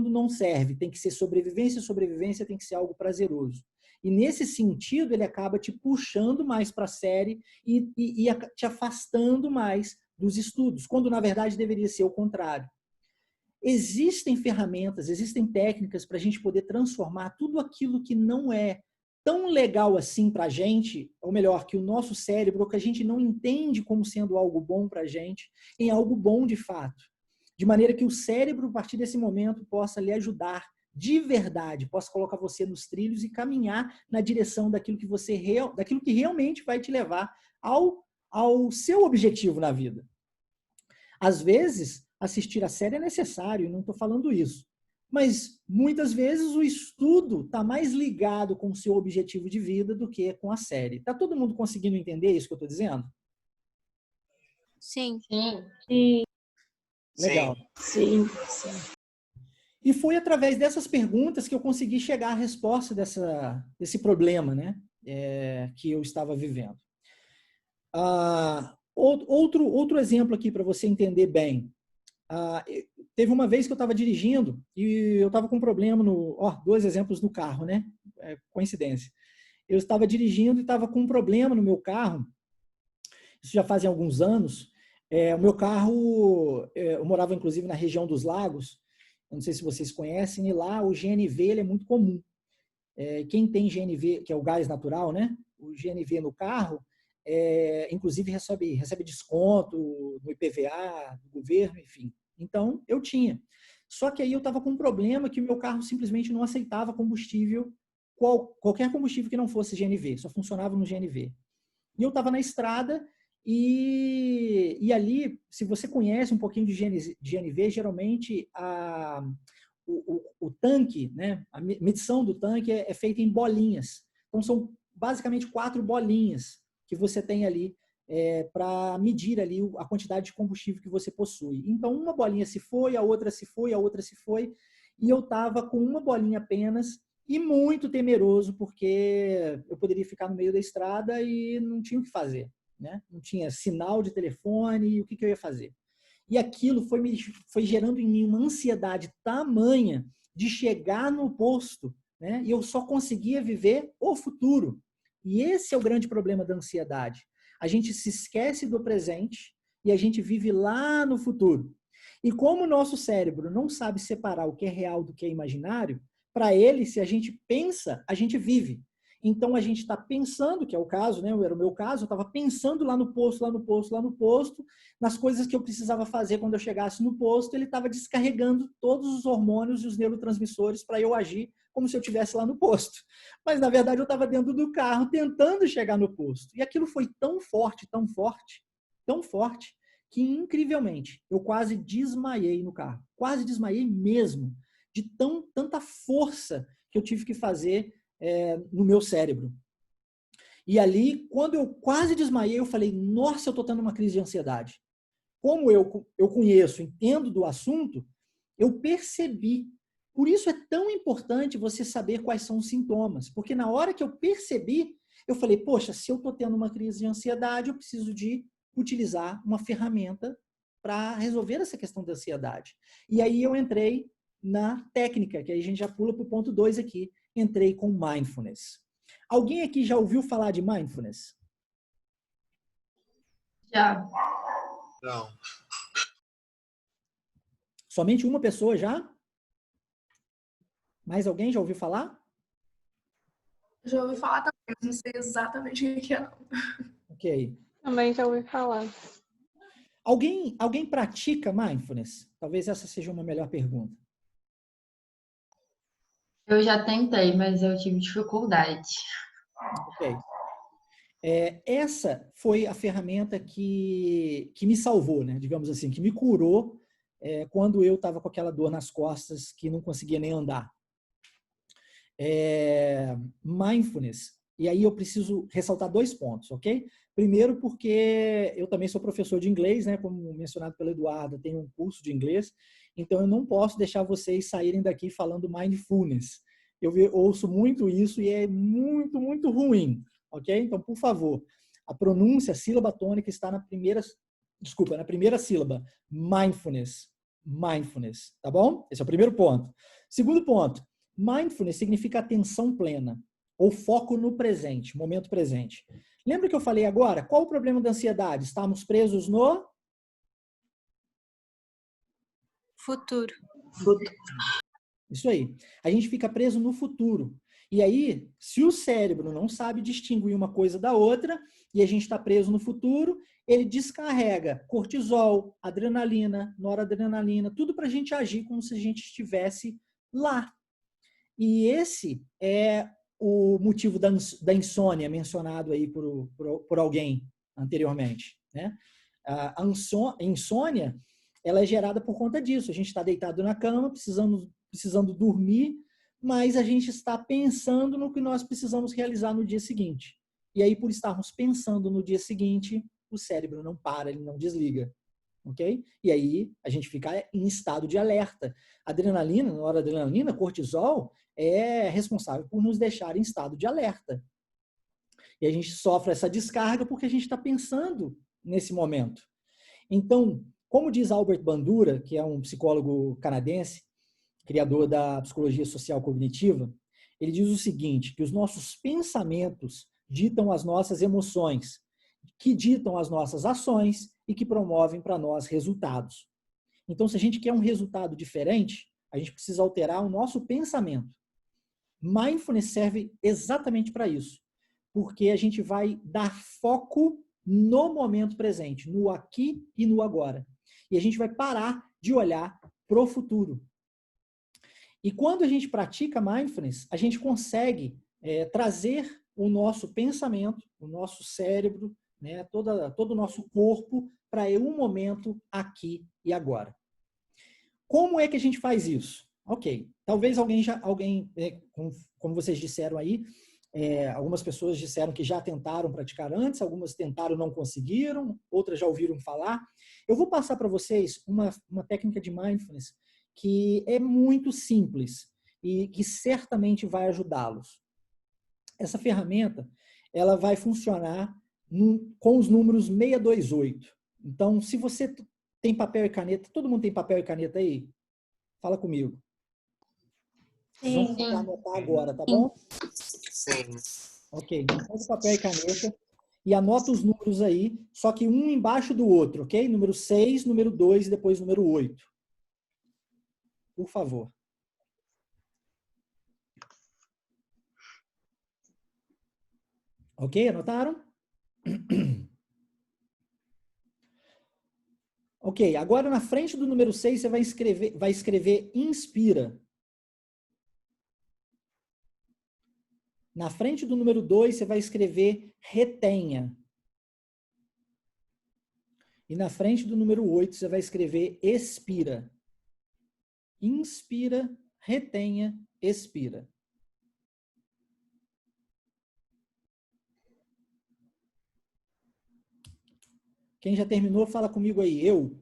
não serve, tem que ser sobrevivência tem que ser algo prazeroso. E nesse sentido, ele acaba te puxando mais para a série e te afastando mais dos estudos, quando na verdade deveria ser o contrário. Existem ferramentas, existem técnicas para a gente poder transformar tudo aquilo que não é tão legal assim para a gente, ou melhor, que o nosso cérebro, que a gente não entende como sendo algo bom para a gente, em algo bom de fato. De maneira que o cérebro, a partir desse momento, possa lhe ajudar de verdade, possa colocar você nos trilhos e caminhar na direção daquilo que realmente vai te levar ao seu objetivo na vida. Às vezes, assistir a série é necessário, não estou falando isso. Mas, muitas vezes, o estudo está mais ligado com o seu objetivo de vida do que com a série. Está todo mundo conseguindo entender isso que eu estou dizendo? Sim. Sim. Legal. Sim. E foi através dessas perguntas que eu consegui chegar à resposta desse problema, né, que eu estava vivendo. Outro exemplo aqui para você entender bem. Teve uma vez que eu estava dirigindo e eu estava com um problema dois exemplos no carro, né? Coincidência. Eu estava dirigindo e estava com um problema no meu carro. Isso já fazem alguns anos. O meu carro, eu morava inclusive na região dos Lagos. Eu não sei se vocês conhecem, e lá o GNV ele é muito comum. Quem tem GNV, que é o gás natural, né? O GNV no carro, inclusive recebe desconto no IPVA, do governo, enfim. Então, eu tinha. Só que aí eu estava com um problema que o meu carro simplesmente não aceitava combustível, qualquer combustível que não fosse GNV, só funcionava no GNV. E eu estava na estrada e ali, se você conhece um pouquinho de GNV, geralmente o tanque, né, a medição do tanque é feita em bolinhas. Então, são basicamente 4 bolinhas que você tem ali para medir ali a quantidade de combustível que você possui. Então, uma bolinha se foi, a outra se foi, a outra se foi, e eu estava com uma bolinha apenas e muito temeroso, porque eu poderia ficar no meio da estrada e não tinha o que fazer, né? Não tinha sinal de telefone, e o que eu ia fazer? E aquilo foi gerando em mim uma ansiedade tamanha de chegar no posto, né? E eu só conseguia viver o futuro. E esse é o grande problema da ansiedade. A gente se esquece do presente e a gente vive lá no futuro. E como o nosso cérebro não sabe separar o que é real do que é imaginário, para ele, se a gente pensa, a gente vive. Então, a gente está pensando, que é o caso, né? Era o meu caso, eu estava pensando lá no posto, nas coisas que eu precisava fazer quando eu chegasse no posto, ele estava descarregando todos os hormônios e os neurotransmissores para eu agir como se eu estivesse lá no posto. Mas, na verdade, eu estava dentro do carro tentando chegar no posto. E aquilo foi tão forte, que, incrivelmente, eu quase desmaiei no carro. Quase desmaiei mesmo, de tanta força que eu tive que fazer no meu cérebro. E ali, quando eu quase desmaiei, eu falei, nossa, eu estou tendo uma crise de ansiedade. Como eu conheço, entendo do assunto, eu percebi. Por isso é tão importante você saber quais são os sintomas. Porque na hora que eu percebi, eu falei, poxa, se eu estou tendo uma crise de ansiedade, eu preciso de utilizar uma ferramenta para resolver essa questão da ansiedade. E aí eu entrei na técnica, que aí a gente já pula para o ponto 2 aqui. Entrei com mindfulness. Alguém aqui já ouviu falar de mindfulness? Já. Não. Somente uma pessoa já? Mais alguém já ouviu falar? Já ouvi falar também, mas não sei exatamente o que é. Ok. Também já ouvi falar. Alguém pratica mindfulness? Talvez essa seja uma melhor pergunta. Eu já tentei, mas eu tive dificuldade. Ok. Essa foi a ferramenta que me salvou, né? Digamos assim, que me curou quando eu estava com aquela dor nas costas que não conseguia nem andar. Mindfulness. E aí eu preciso ressaltar 2 pontos, ok? Primeiro porque eu também sou professor de inglês, né? Como mencionado pelo Eduardo, eu tenho um curso de inglês, então eu não posso deixar vocês saírem daqui falando mindfulness. Eu ouço muito isso e é muito, muito ruim, ok? Então, por favor, a pronúncia, a sílaba tônica está na primeira sílaba. Mindfulness. Mindfulness, tá bom? Esse é o primeiro ponto. Segundo ponto, mindfulness significa atenção plena, ou foco no presente, momento presente. Lembra que eu falei agora? Qual o problema da ansiedade? Estamos presos no Futuro. Isso aí. A gente fica preso no futuro. E aí, se o cérebro não sabe distinguir uma coisa da outra, e a gente está preso no futuro, ele descarrega cortisol, adrenalina, noradrenalina, tudo para a gente agir como se a gente estivesse lá. E esse é o motivo da insônia mencionado aí por alguém anteriormente, né? A insônia, ela é gerada por conta disso. A gente está deitado na cama, precisando dormir, mas a gente está pensando no que nós precisamos realizar no dia seguinte. E aí, por estarmos pensando no dia seguinte, o cérebro não para, ele não desliga. Ok? E aí a gente fica em estado de alerta. Adrenalina, noradrenalina, cortisol é responsável por nos deixar em estado de alerta. E a gente sofre essa descarga porque a gente está pensando nesse momento. Então, como diz Albert Bandura, que é um psicólogo canadense, criador da psicologia social cognitiva, ele diz o seguinte, que os nossos pensamentos ditam as nossas emoções, que ditam as nossas ações e que promovem para nós resultados. Então, se a gente quer um resultado diferente, a gente precisa alterar o nosso pensamento. Mindfulness serve exatamente para isso, porque a gente vai dar foco no momento presente, no aqui e no agora. E a gente vai parar de olhar para o futuro. E quando a gente pratica mindfulness, a gente consegue trazer o nosso pensamento, o nosso cérebro, né, todo o nosso corpo para um momento aqui e agora. Como é que a gente faz isso? Ok. Talvez como vocês disseram aí, algumas pessoas disseram que já tentaram praticar antes, algumas tentaram e não conseguiram, outras já ouviram falar. Eu vou passar para vocês uma técnica de mindfulness que é muito simples e que certamente vai ajudá-los. Essa ferramenta, ela vai funcionar com os números 628. Então, se você tem papel e caneta, todo mundo tem papel e caneta aí? Fala comigo. Sim. Vamos anotar agora, tá bom? Sim. Ok, então pega o papel e caneta e anota os números aí, só que um embaixo do outro, ok? Número 6, número 2 e depois número 8. Por favor. Ok, anotaram? Ok, agora na frente do número 6 você vai escrever inspira. Na frente do número 2 você vai escrever retenha. E na frente do número 8 você vai escrever expira. Inspira, retenha, expira. Quem já terminou, fala comigo aí. Eu.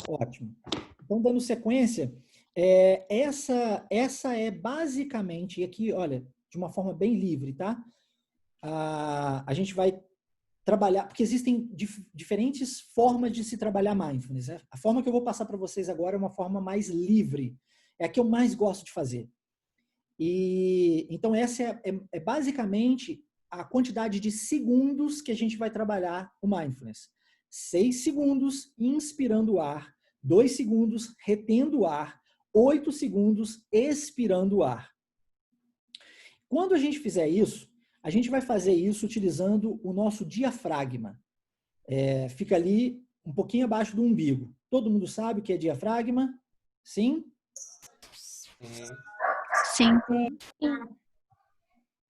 Ótimo. Então, dando sequência, essa é basicamente, e aqui, olha, de uma forma bem livre, tá? A gente vai trabalhar, porque existem diferentes formas de se trabalhar mindfulness. Né? A forma que eu vou passar para vocês agora é uma forma mais livre. É a que eu mais gosto de fazer. E então essa é basicamente a quantidade de segundos que a gente vai trabalhar o mindfulness. 6 segundos inspirando o ar, 2 segundos retendo o ar, 8 segundos expirando o ar. Quando a gente fizer isso, a gente vai fazer isso utilizando o nosso diafragma. Fica ali um pouquinho abaixo do umbigo. Todo mundo sabe o que é diafragma? Sim? Sim.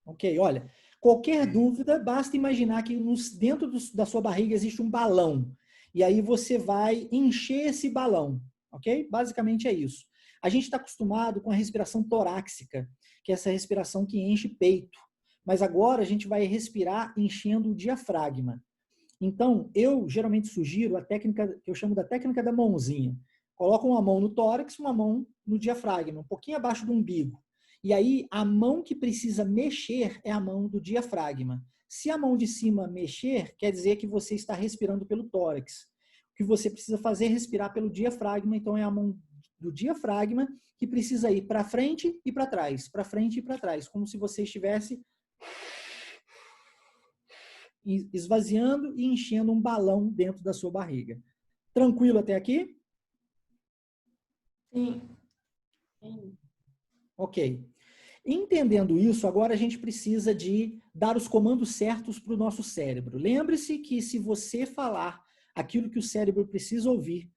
Ok, olha, qualquer dúvida, basta imaginar que dentro da sua barriga existe um balão. E aí você vai encher esse balão, ok? Basicamente é isso. A gente está acostumado com a respiração torácica, que é essa respiração que enche peito. Mas agora a gente vai respirar enchendo o diafragma. Então, eu geralmente sugiro a técnica que eu chamo da técnica da mãozinha. Coloca uma mão no tórax, uma mão no diafragma, um pouquinho abaixo do umbigo. E aí, a mão que precisa mexer é a mão do diafragma. Se a mão de cima mexer, quer dizer que você está respirando pelo tórax. O que você precisa fazer é respirar pelo diafragma, então é a mão do diafragma que precisa ir para frente e para trás, para frente e para trás, como se você estivesse esvaziando e enchendo um balão dentro da sua barriga. Tranquilo até aqui? Sim. Ok. Entendendo isso, agora a gente precisa de dar os comandos certos para o nosso cérebro. Lembre-se que se você falar aquilo que o cérebro precisa ouvir,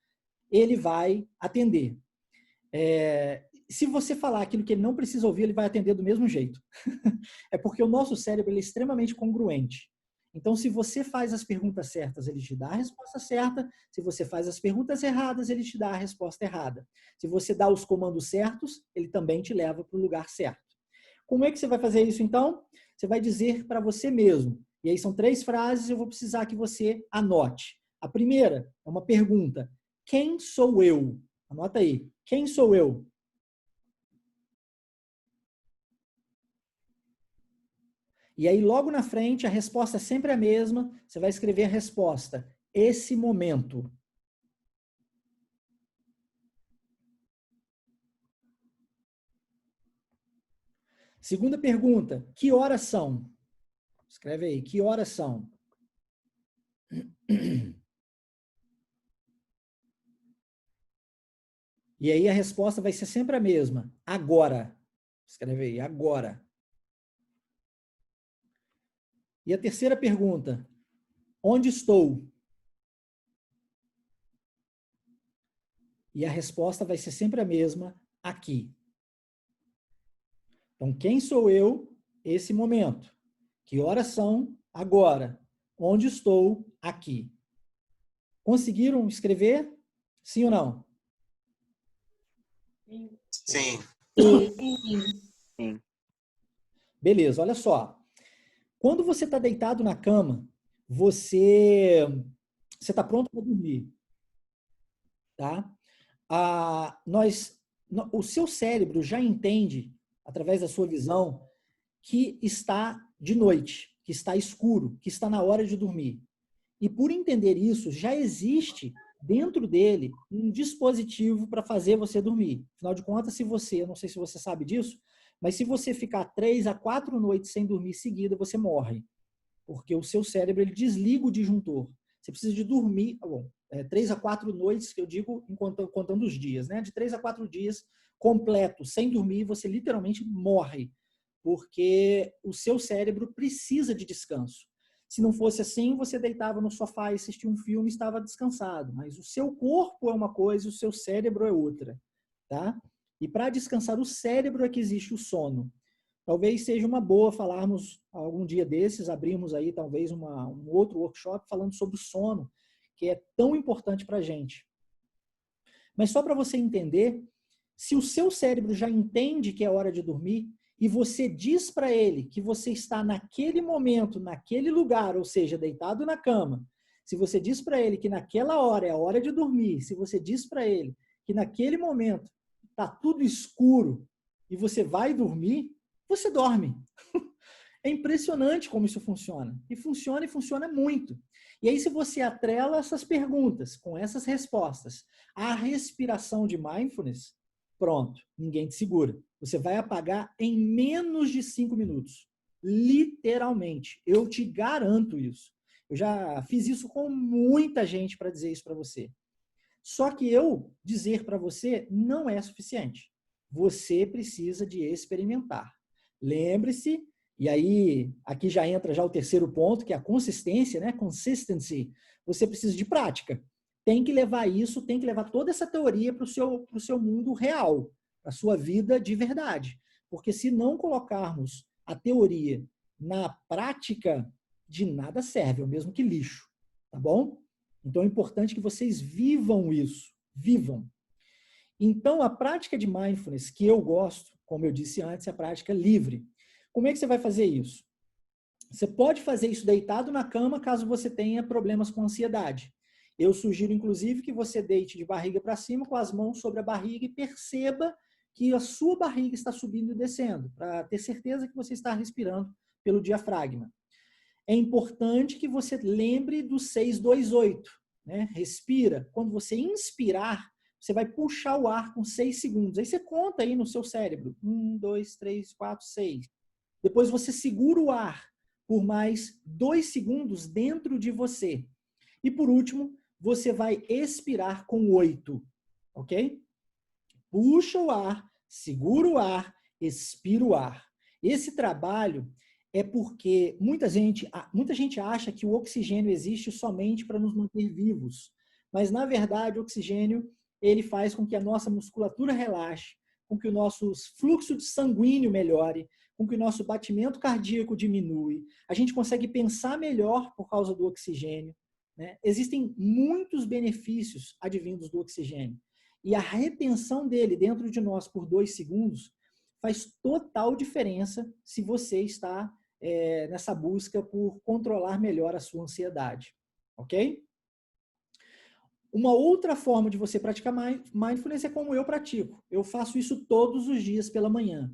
ele vai atender. Se você falar aquilo que ele não precisa ouvir, ele vai atender do mesmo jeito. É porque o nosso cérebro ele é extremamente congruente. Então, se você faz as perguntas certas, ele te dá a resposta certa. Se você faz as perguntas erradas, ele te dá a resposta errada. Se você dá os comandos certos, ele também te leva para o lugar certo. Como é que você vai fazer isso, então? Você vai dizer para você mesmo. E aí são 3 frases, eu vou precisar que você anote. A primeira é uma pergunta. Quem sou eu? Anota aí. Quem sou eu? E aí, logo na frente, a resposta é sempre a mesma. Você vai escrever a resposta. Esse momento. Segunda pergunta. Que horas são? Escreve aí. Que horas são? E aí a resposta vai ser sempre a mesma. Agora. Escreve aí. Agora. E a terceira pergunta. Onde estou? E a resposta vai ser sempre a mesma. Aqui. Então, quem sou eu? Esse momento. Que horas são? Agora. onde estou aqui. Conseguiram escrever? Sim ou não? Sim. Sim. Beleza, olha só. Quando você está deitado na cama, você está pronto para dormir. Tá? O seu cérebro já entende, através da sua visão, que está de noite, que está escuro, que está na hora de dormir. E por entender isso, já existe dentro dele um dispositivo para fazer você dormir. Afinal de contas, eu não sei se você sabe disso, mas se você ficar 3 a 4 noites sem dormir seguida, você morre. Porque o seu cérebro ele desliga o disjuntor. Você precisa de dormir, 3 a 4 noites, que eu digo contando os dias, né? De 3 a 4 dias completos, sem dormir, você literalmente morre. Porque o seu cérebro precisa de descanso. Se não fosse assim, você deitava no sofá e assistia um filme e estava descansado. Mas o seu corpo é uma coisa e o seu cérebro é outra. Tá? E para descansar o cérebro é que existe o sono. Talvez seja uma boa falarmos algum dia desses, abrirmos aí talvez um outro workshop falando sobre o sono, que é tão importante para a gente. Mas só para você entender, se o seu cérebro já entende que é hora de dormir, e você diz para ele que você está naquele momento, naquele lugar, ou seja, deitado na cama, se você diz para ele que naquela hora é a hora de dormir, se você diz para ele que naquele momento está tudo escuro e você vai dormir, você dorme. É impressionante como isso funciona. E funciona muito. E aí, se você atrela essas perguntas com essas respostas à respiração de mindfulness, pronto, ninguém te segura. Você vai apagar em menos de 5 minutos. Literalmente. Eu te garanto isso. Eu já fiz isso com muita gente para dizer isso para você. Só que eu dizer para você não é suficiente. Você precisa de experimentar. Lembre-se, e aí aqui já entra já o terceiro ponto, que é a consistência, né? Consistency. Você precisa de prática. Tem que levar isso, tem que levar toda essa teoria para o seu mundo real, para a sua vida de verdade. Porque se não colocarmos a teoria na prática, de nada serve, é o mesmo que lixo, tá bom? Então é importante que vocês vivam isso, vivam. Então a prática de mindfulness que eu gosto, como eu disse antes, é a prática livre. Como é que você vai fazer isso? Você pode fazer isso deitado na cama caso você tenha problemas com ansiedade. Eu sugiro, inclusive, que você deite de barriga para cima, com as mãos sobre a barriga e perceba que a sua barriga está subindo e descendo, para ter certeza que você está respirando pelo diafragma. É importante que você lembre do 628, né? Respira. Quando você inspirar, você vai puxar o ar com 6 segundos. Aí você conta aí no seu cérebro. 1, 2, 3, 4, 6. Depois você segura o ar por mais 2 segundos dentro de você. E por último, você vai expirar com 8, ok? Puxa o ar, segura o ar, expira o ar. Esse trabalho é porque muita gente acha que o oxigênio existe somente para nos manter vivos. Mas, na verdade, o oxigênio ele faz com que a nossa musculatura relaxe, com que o nosso fluxo sanguíneo melhore, com que o nosso batimento cardíaco diminui. A gente consegue pensar melhor por causa do oxigênio. Né? Existem muitos benefícios advindos do oxigênio. E a retenção dele dentro de nós por 2 segundos faz total diferença se você está nessa busca por controlar melhor a sua ansiedade. Ok? Uma outra forma de você praticar mindfulness é como eu pratico. Eu faço isso todos os dias pela manhã.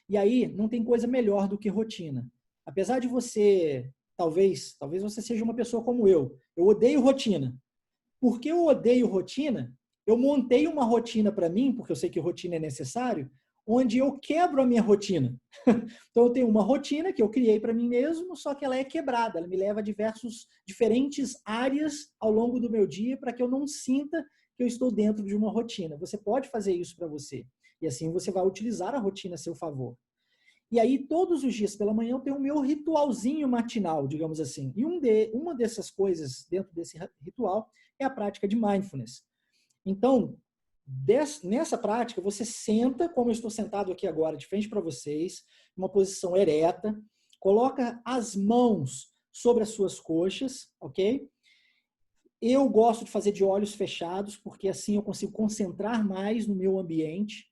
E aí, não tem coisa melhor do que rotina. Apesar de você, talvez você seja uma pessoa como eu odeio rotina. Porque eu odeio rotina, eu montei uma rotina para mim, porque eu sei que rotina é necessário, onde eu quebro a minha rotina. Então, eu tenho uma rotina que eu criei para mim mesmo, só que ela é quebrada. Ela me leva a diferentes áreas ao longo do meu dia para que eu não sinta que eu estou dentro de uma rotina. Você pode fazer isso para você. E assim você vai utilizar a rotina a seu favor. E aí, todos os dias pela manhã, eu tenho o meu ritualzinho matinal, digamos assim. E uma dessas coisas dentro desse ritual é a prática de mindfulness. Então, nessa prática, você senta, como eu estou sentado aqui agora, de frente para vocês, numa posição ereta, coloca as mãos sobre as suas coxas, ok? Eu gosto de fazer de olhos fechados, porque assim eu consigo concentrar mais no meu ambiente.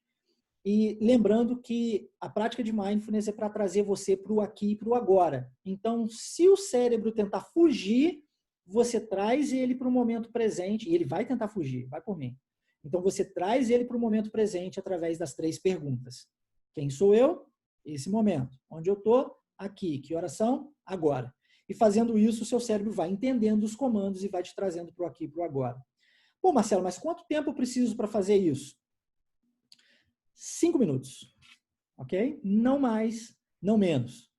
E lembrando que a prática de mindfulness é para trazer você para o aqui e para o agora. Então, se o cérebro tentar fugir, você traz ele para o momento presente, e ele vai tentar fugir, vai por mim. Então, você traz ele para o momento presente através das 3 perguntas. Quem sou eu? Esse momento. Onde eu estou? Aqui. Que horas são? Agora. E fazendo isso, o seu cérebro vai entendendo os comandos e vai te trazendo para o aqui e para o agora. Pô, Marcelo, mas quanto tempo eu preciso para fazer isso? 5 minutos, ok? Não mais, não menos.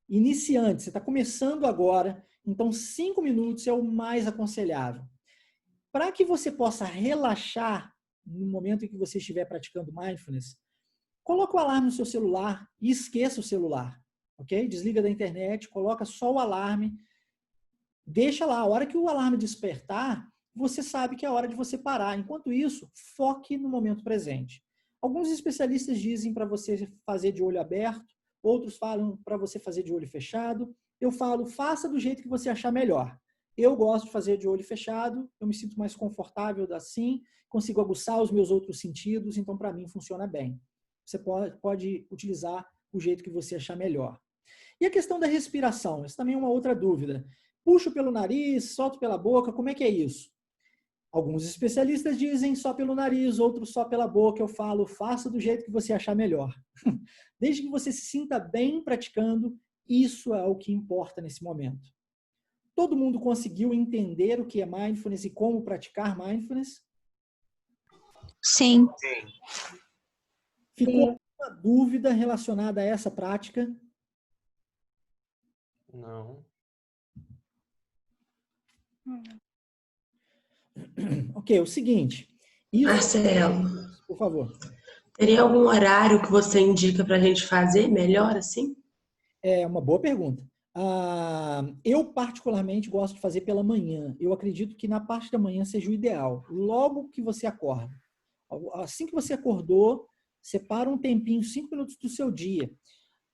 Iniciante, você está começando agora, então 5 minutos é o mais aconselhável. Para que você possa relaxar no momento em que você estiver praticando mindfulness, coloca o alarme no seu celular e esqueça o celular, ok? Desliga da internet, coloca só o alarme, deixa lá. A hora que o alarme despertar, você sabe que é a hora de você parar. Enquanto isso, foque no momento presente. Alguns especialistas dizem para você fazer de olho aberto, outros falam para você fazer de olho fechado. Eu falo, faça do jeito que você achar melhor. Eu gosto de fazer de olho fechado, eu me sinto mais confortável assim, consigo aguçar os meus outros sentidos, então para mim funciona bem. Você pode utilizar o jeito que você achar melhor. E a questão da respiração, essa também é uma outra dúvida. Puxo pelo nariz, solto pela boca, como é que é isso? Alguns especialistas dizem só pelo nariz, outros só pela boca. Eu falo, faça do jeito que você achar melhor. Desde que você se sinta bem praticando, isso é o que importa nesse momento. Todo mundo conseguiu entender o que é mindfulness e como praticar mindfulness? Sim. Ficou alguma dúvida relacionada a essa prática? Não. Ok, o seguinte. Marcelo, por favor. Teria algum horário que você indica para a gente fazer melhor assim? É uma boa pergunta. Eu particularmente gosto de fazer pela manhã. Eu acredito que na parte da manhã seja o ideal. Logo que você acorda. Assim que você acordou, separa um tempinho, 5 minutos do seu dia.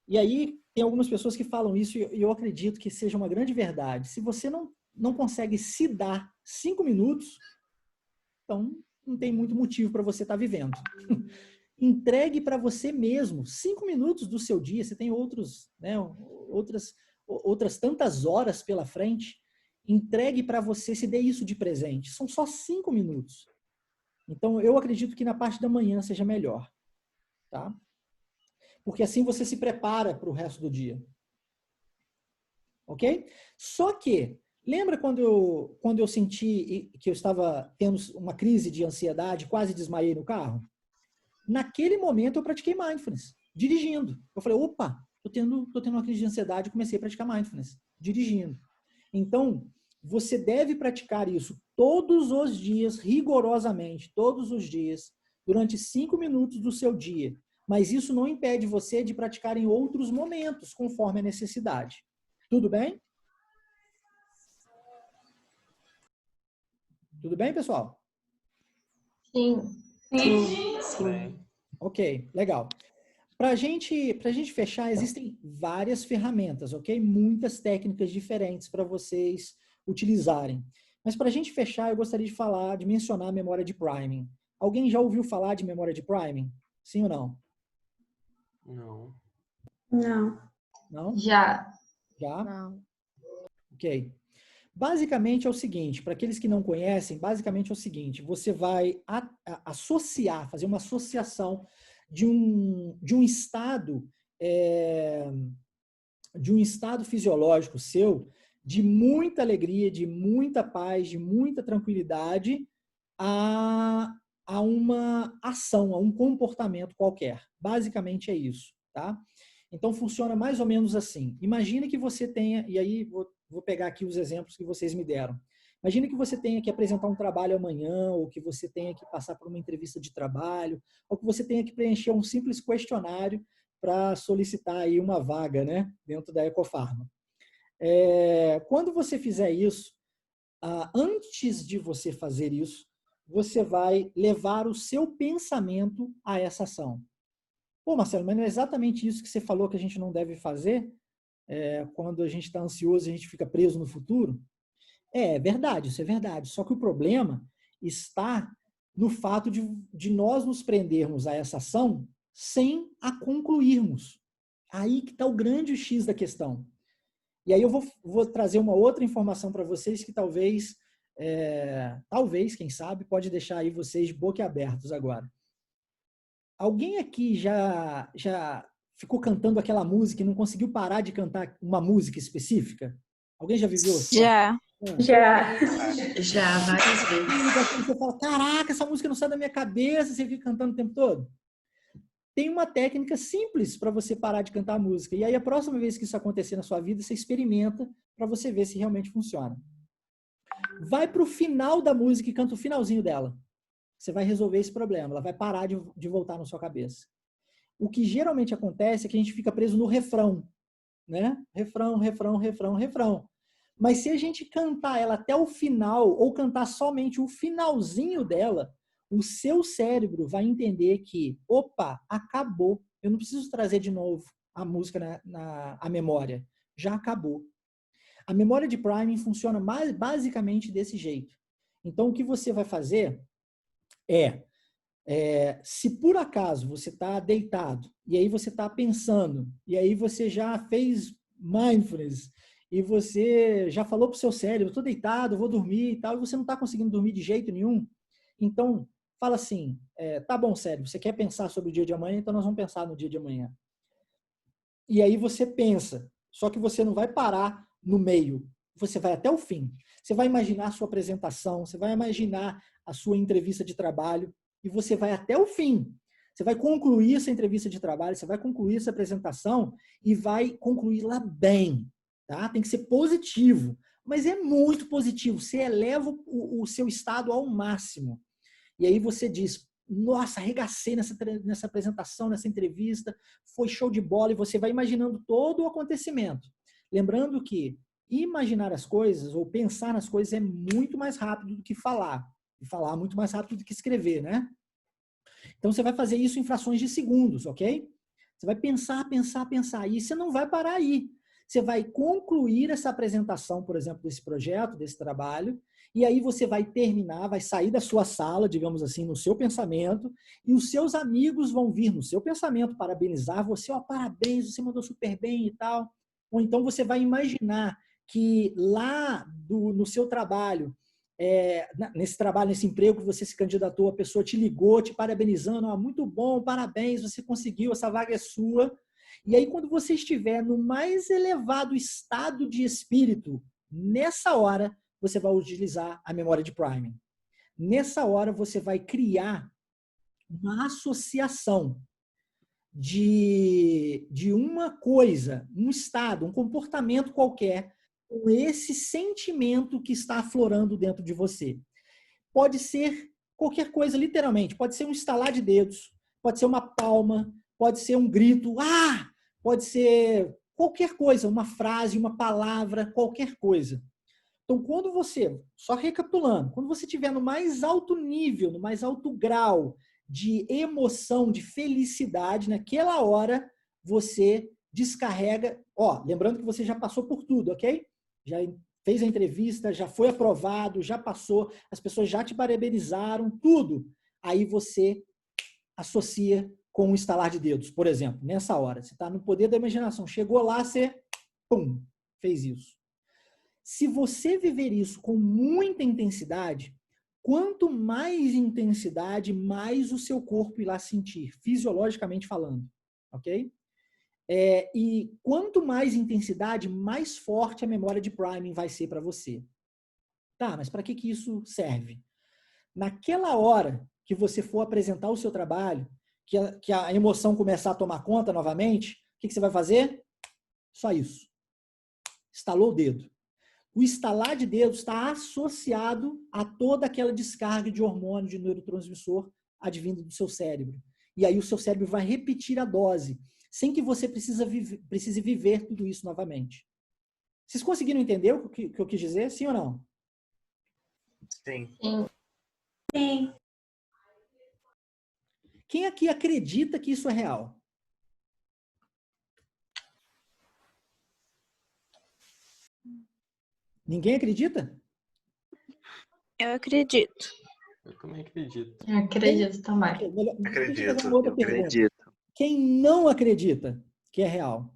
E aí, tem algumas pessoas que falam isso e eu acredito que seja uma grande verdade. Se você não consegue se dar 5 minutos, então não tem muito motivo para você estar vivendo. Entregue para você mesmo 5 minutos do seu dia. Você tem outras tantas horas pela frente. Entregue para você, se dê isso de presente. São só 5 minutos. Então, eu acredito que na parte da manhã seja melhor. Tá? Porque assim você se prepara para o resto do dia. Ok? Só que, lembra quando eu senti que eu estava tendo uma crise de ansiedade, quase desmaiei no carro? Naquele momento eu pratiquei mindfulness, dirigindo. Eu falei, opa, tô tendo uma crise de ansiedade e comecei a praticar mindfulness, dirigindo. Então, você deve praticar isso todos os dias, rigorosamente, todos os dias, durante 5 minutos do seu dia. Mas isso não impede você de praticar em outros momentos, conforme a necessidade. Tudo bem? Tudo bem, pessoal? Sim. Sim. Ok, legal. Pra gente fechar, existem várias ferramentas, ok? Muitas técnicas diferentes para vocês utilizarem. Mas para a gente fechar, eu gostaria de mencionar a memória de priming. Alguém já ouviu falar de memória de priming? Sim ou não? Não. Não. Não? Já. Já? Não. Ok. Basicamente é o seguinte, para aqueles que não conhecem, basicamente é o seguinte, você vai associar, fazer uma associação de um estado fisiológico seu, de muita alegria, de muita paz, de muita tranquilidade, a uma ação, a um comportamento qualquer. Basicamente é isso, tá? Então funciona mais ou menos assim. Imagine que você tenha, e aí vou pegar aqui os exemplos que vocês me deram. Imagine que você tenha que apresentar um trabalho amanhã, ou que você tenha que passar por uma entrevista de trabalho, ou que você tenha que preencher um simples questionário para solicitar aí uma vaga, né, dentro da Ecofarma. Quando você fizer isso, antes de você fazer isso, você vai levar o seu pensamento a essa ação. Pô, Marcelo, mas não é exatamente isso que você falou que a gente não deve fazer? quando a gente está ansioso, a gente fica preso no futuro. É verdade, isso é verdade. Só que o problema está no fato de nós nos prendermos a essa ação sem a concluirmos. Aí que está o grande X da questão. E aí eu vou trazer uma outra informação para vocês que talvez, quem sabe, pode deixar aí vocês boquiabertos agora. Alguém aqui já ficou cantando aquela música e não conseguiu parar de cantar uma música específica? Alguém já viveu assim? Já. Já, várias vezes. Você fala, caraca, essa música não sai da minha cabeça, você fica cantando o tempo todo. Tem uma técnica simples para você parar de cantar a música. E aí, a próxima vez que isso acontecer na sua vida, você experimenta para você ver se realmente funciona. Vai para o final da música e canta o finalzinho dela. Você vai resolver esse problema. Ela vai parar de voltar na sua cabeça. O que geralmente acontece é que a gente fica preso no refrão, né? Refrão, refrão, refrão, refrão. Mas se a gente cantar ela até o final, ou cantar somente o finalzinho dela, o seu cérebro vai entender que, opa, acabou. Eu não preciso trazer de novo a música à memória. Já acabou. A memória de priming funciona basicamente desse jeito. Então, o que você vai fazer se por acaso você está deitado, e aí você está pensando, e aí você já fez mindfulness, e você já falou para o seu cérebro, estou deitado, vou dormir e tal, e você não está conseguindo dormir de jeito nenhum, então fala assim, tá bom, cérebro, você quer pensar sobre o dia de amanhã, então nós vamos pensar no dia de amanhã. E aí você pensa, só que você não vai parar no meio, você vai até o fim. Você vai imaginar a sua apresentação, você vai imaginar a sua entrevista de trabalho, e você vai até o fim. Você vai concluir essa entrevista de trabalho, você vai concluir essa apresentação e vai concluí-la bem. Tá? Tem que ser positivo, mas é muito positivo. Você eleva o seu estado ao máximo. E aí você diz, nossa, arregacei nessa apresentação, nessa entrevista, foi show de bola, e você vai imaginando todo o acontecimento. Lembrando que imaginar as coisas ou pensar nas coisas é muito mais rápido do que falar. E falar muito mais rápido do que escrever, né? Então você vai fazer isso em frações de segundos, ok? Você vai pensar, pensar, pensar. E você não vai parar aí. Você vai concluir essa apresentação, por exemplo, desse projeto, desse trabalho, e aí você vai terminar, vai sair da sua sala, digamos assim, no seu pensamento, e os seus amigos vão vir no seu pensamento parabenizar você, ó, parabéns, você mandou super bem e tal. Ou então você vai imaginar que lá no seu trabalho, nesse trabalho, nesse emprego que você se candidatou, a pessoa te ligou, te parabenizando, ó, muito bom, parabéns, você conseguiu, essa vaga é sua. E aí, quando você estiver no mais elevado estado de espírito, nessa hora, você vai utilizar a memória de priming. Nessa hora, você vai criar uma associação de uma coisa, um estado, um comportamento qualquer, com esse sentimento que está aflorando dentro de você. Pode ser qualquer coisa, literalmente. Pode ser um estalar de dedos, pode ser uma palma, pode ser um grito, pode ser qualquer coisa, uma frase, uma palavra, qualquer coisa. Então, quando você, só recapitulando, quando você estiver no mais alto nível, no mais alto grau de emoção, de felicidade, naquela hora, você descarrega, lembrando que você já passou por tudo, ok? Já fez a entrevista, já foi aprovado, já passou, as pessoas já te parabenizaram, tudo. Aí você associa com um estalar de dedos, por exemplo, nessa hora. Você está no poder da imaginação. Chegou lá, você, pum, fez isso. Se você viver isso com muita intensidade, quanto mais intensidade, mais o seu corpo irá sentir, fisiologicamente falando, ok? E quanto mais intensidade, mais forte a memória de priming vai ser para você. Tá, mas para que isso serve? Naquela hora que você for apresentar o seu trabalho, que a emoção começar a tomar conta novamente, o que você vai fazer? Só isso. Estalou o dedo. O estalar de dedos está associado a toda aquela descarga de hormônio, de neurotransmissor advindo do seu cérebro. E aí o seu cérebro vai repetir a dose, sem que você precise viver tudo isso novamente. Vocês conseguiram entender o que eu quis dizer? Sim ou não? Sim. Sim. Quem aqui acredita que isso é real? Ninguém acredita? Eu acredito. Eu também acredito. Eu acredito também. Deixa eu fazer Acredito. uma outra Eu pergunta. Acredito. Quem não acredita que é real?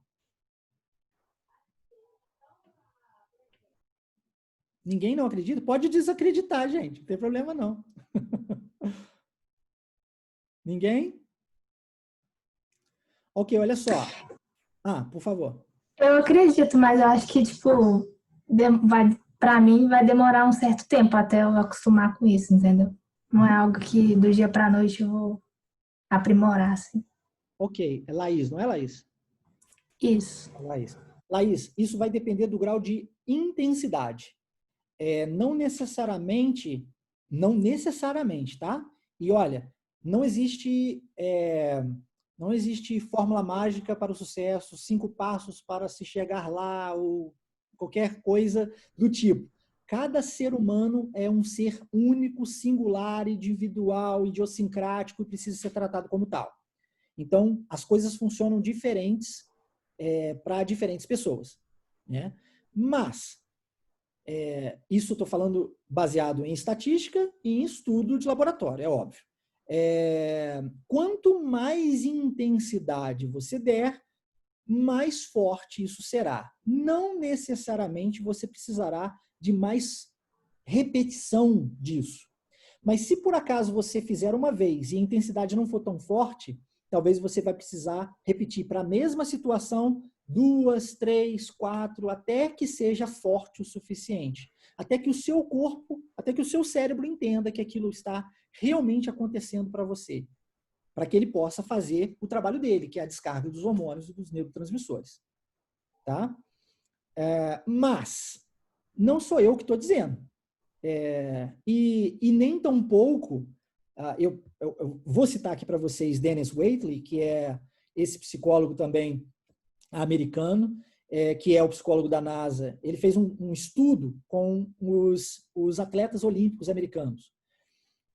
Ninguém não acredita? Pode desacreditar, gente. Não tem problema, não. Ninguém? Ok, olha só. Ah, por favor. Eu acredito, mas eu acho que, tipo, pra mim vai demorar um certo tempo até eu acostumar com isso, entendeu? Não é algo que do dia pra noite eu vou aprimorar, assim. Ok, é Laís, não é, Laís? Isso. Laís. Laís, isso vai depender do grau de intensidade. Não necessariamente, tá? E olha, não existe fórmula mágica para o sucesso, 5 passos para se chegar lá, ou qualquer coisa do tipo. Cada ser humano é um ser único, singular, individual, idiosincrático e precisa ser tratado como tal. Então, as coisas funcionam diferentes para diferentes pessoas, né? Mas, isso estou falando baseado em estatística e em estudo de laboratório, é óbvio. Quanto mais intensidade você der, mais forte isso será. Não necessariamente você precisará de mais repetição disso. Mas se por acaso você fizer uma vez e a intensidade não for tão forte, talvez você vai precisar repetir para a mesma situação 2, 3, 4, até que seja forte o suficiente. Até que o seu corpo, até que o seu cérebro entenda que aquilo está realmente acontecendo para você. Para que ele possa fazer o trabalho dele, que é a descarga dos hormônios e dos neurotransmissores. Tá? Mas, não sou eu que estou dizendo. E nem tão pouco, eu vou citar aqui para vocês Dennis Waitley, que é esse psicólogo também americano, que é o psicólogo da NASA. Ele fez um estudo com os atletas olímpicos americanos.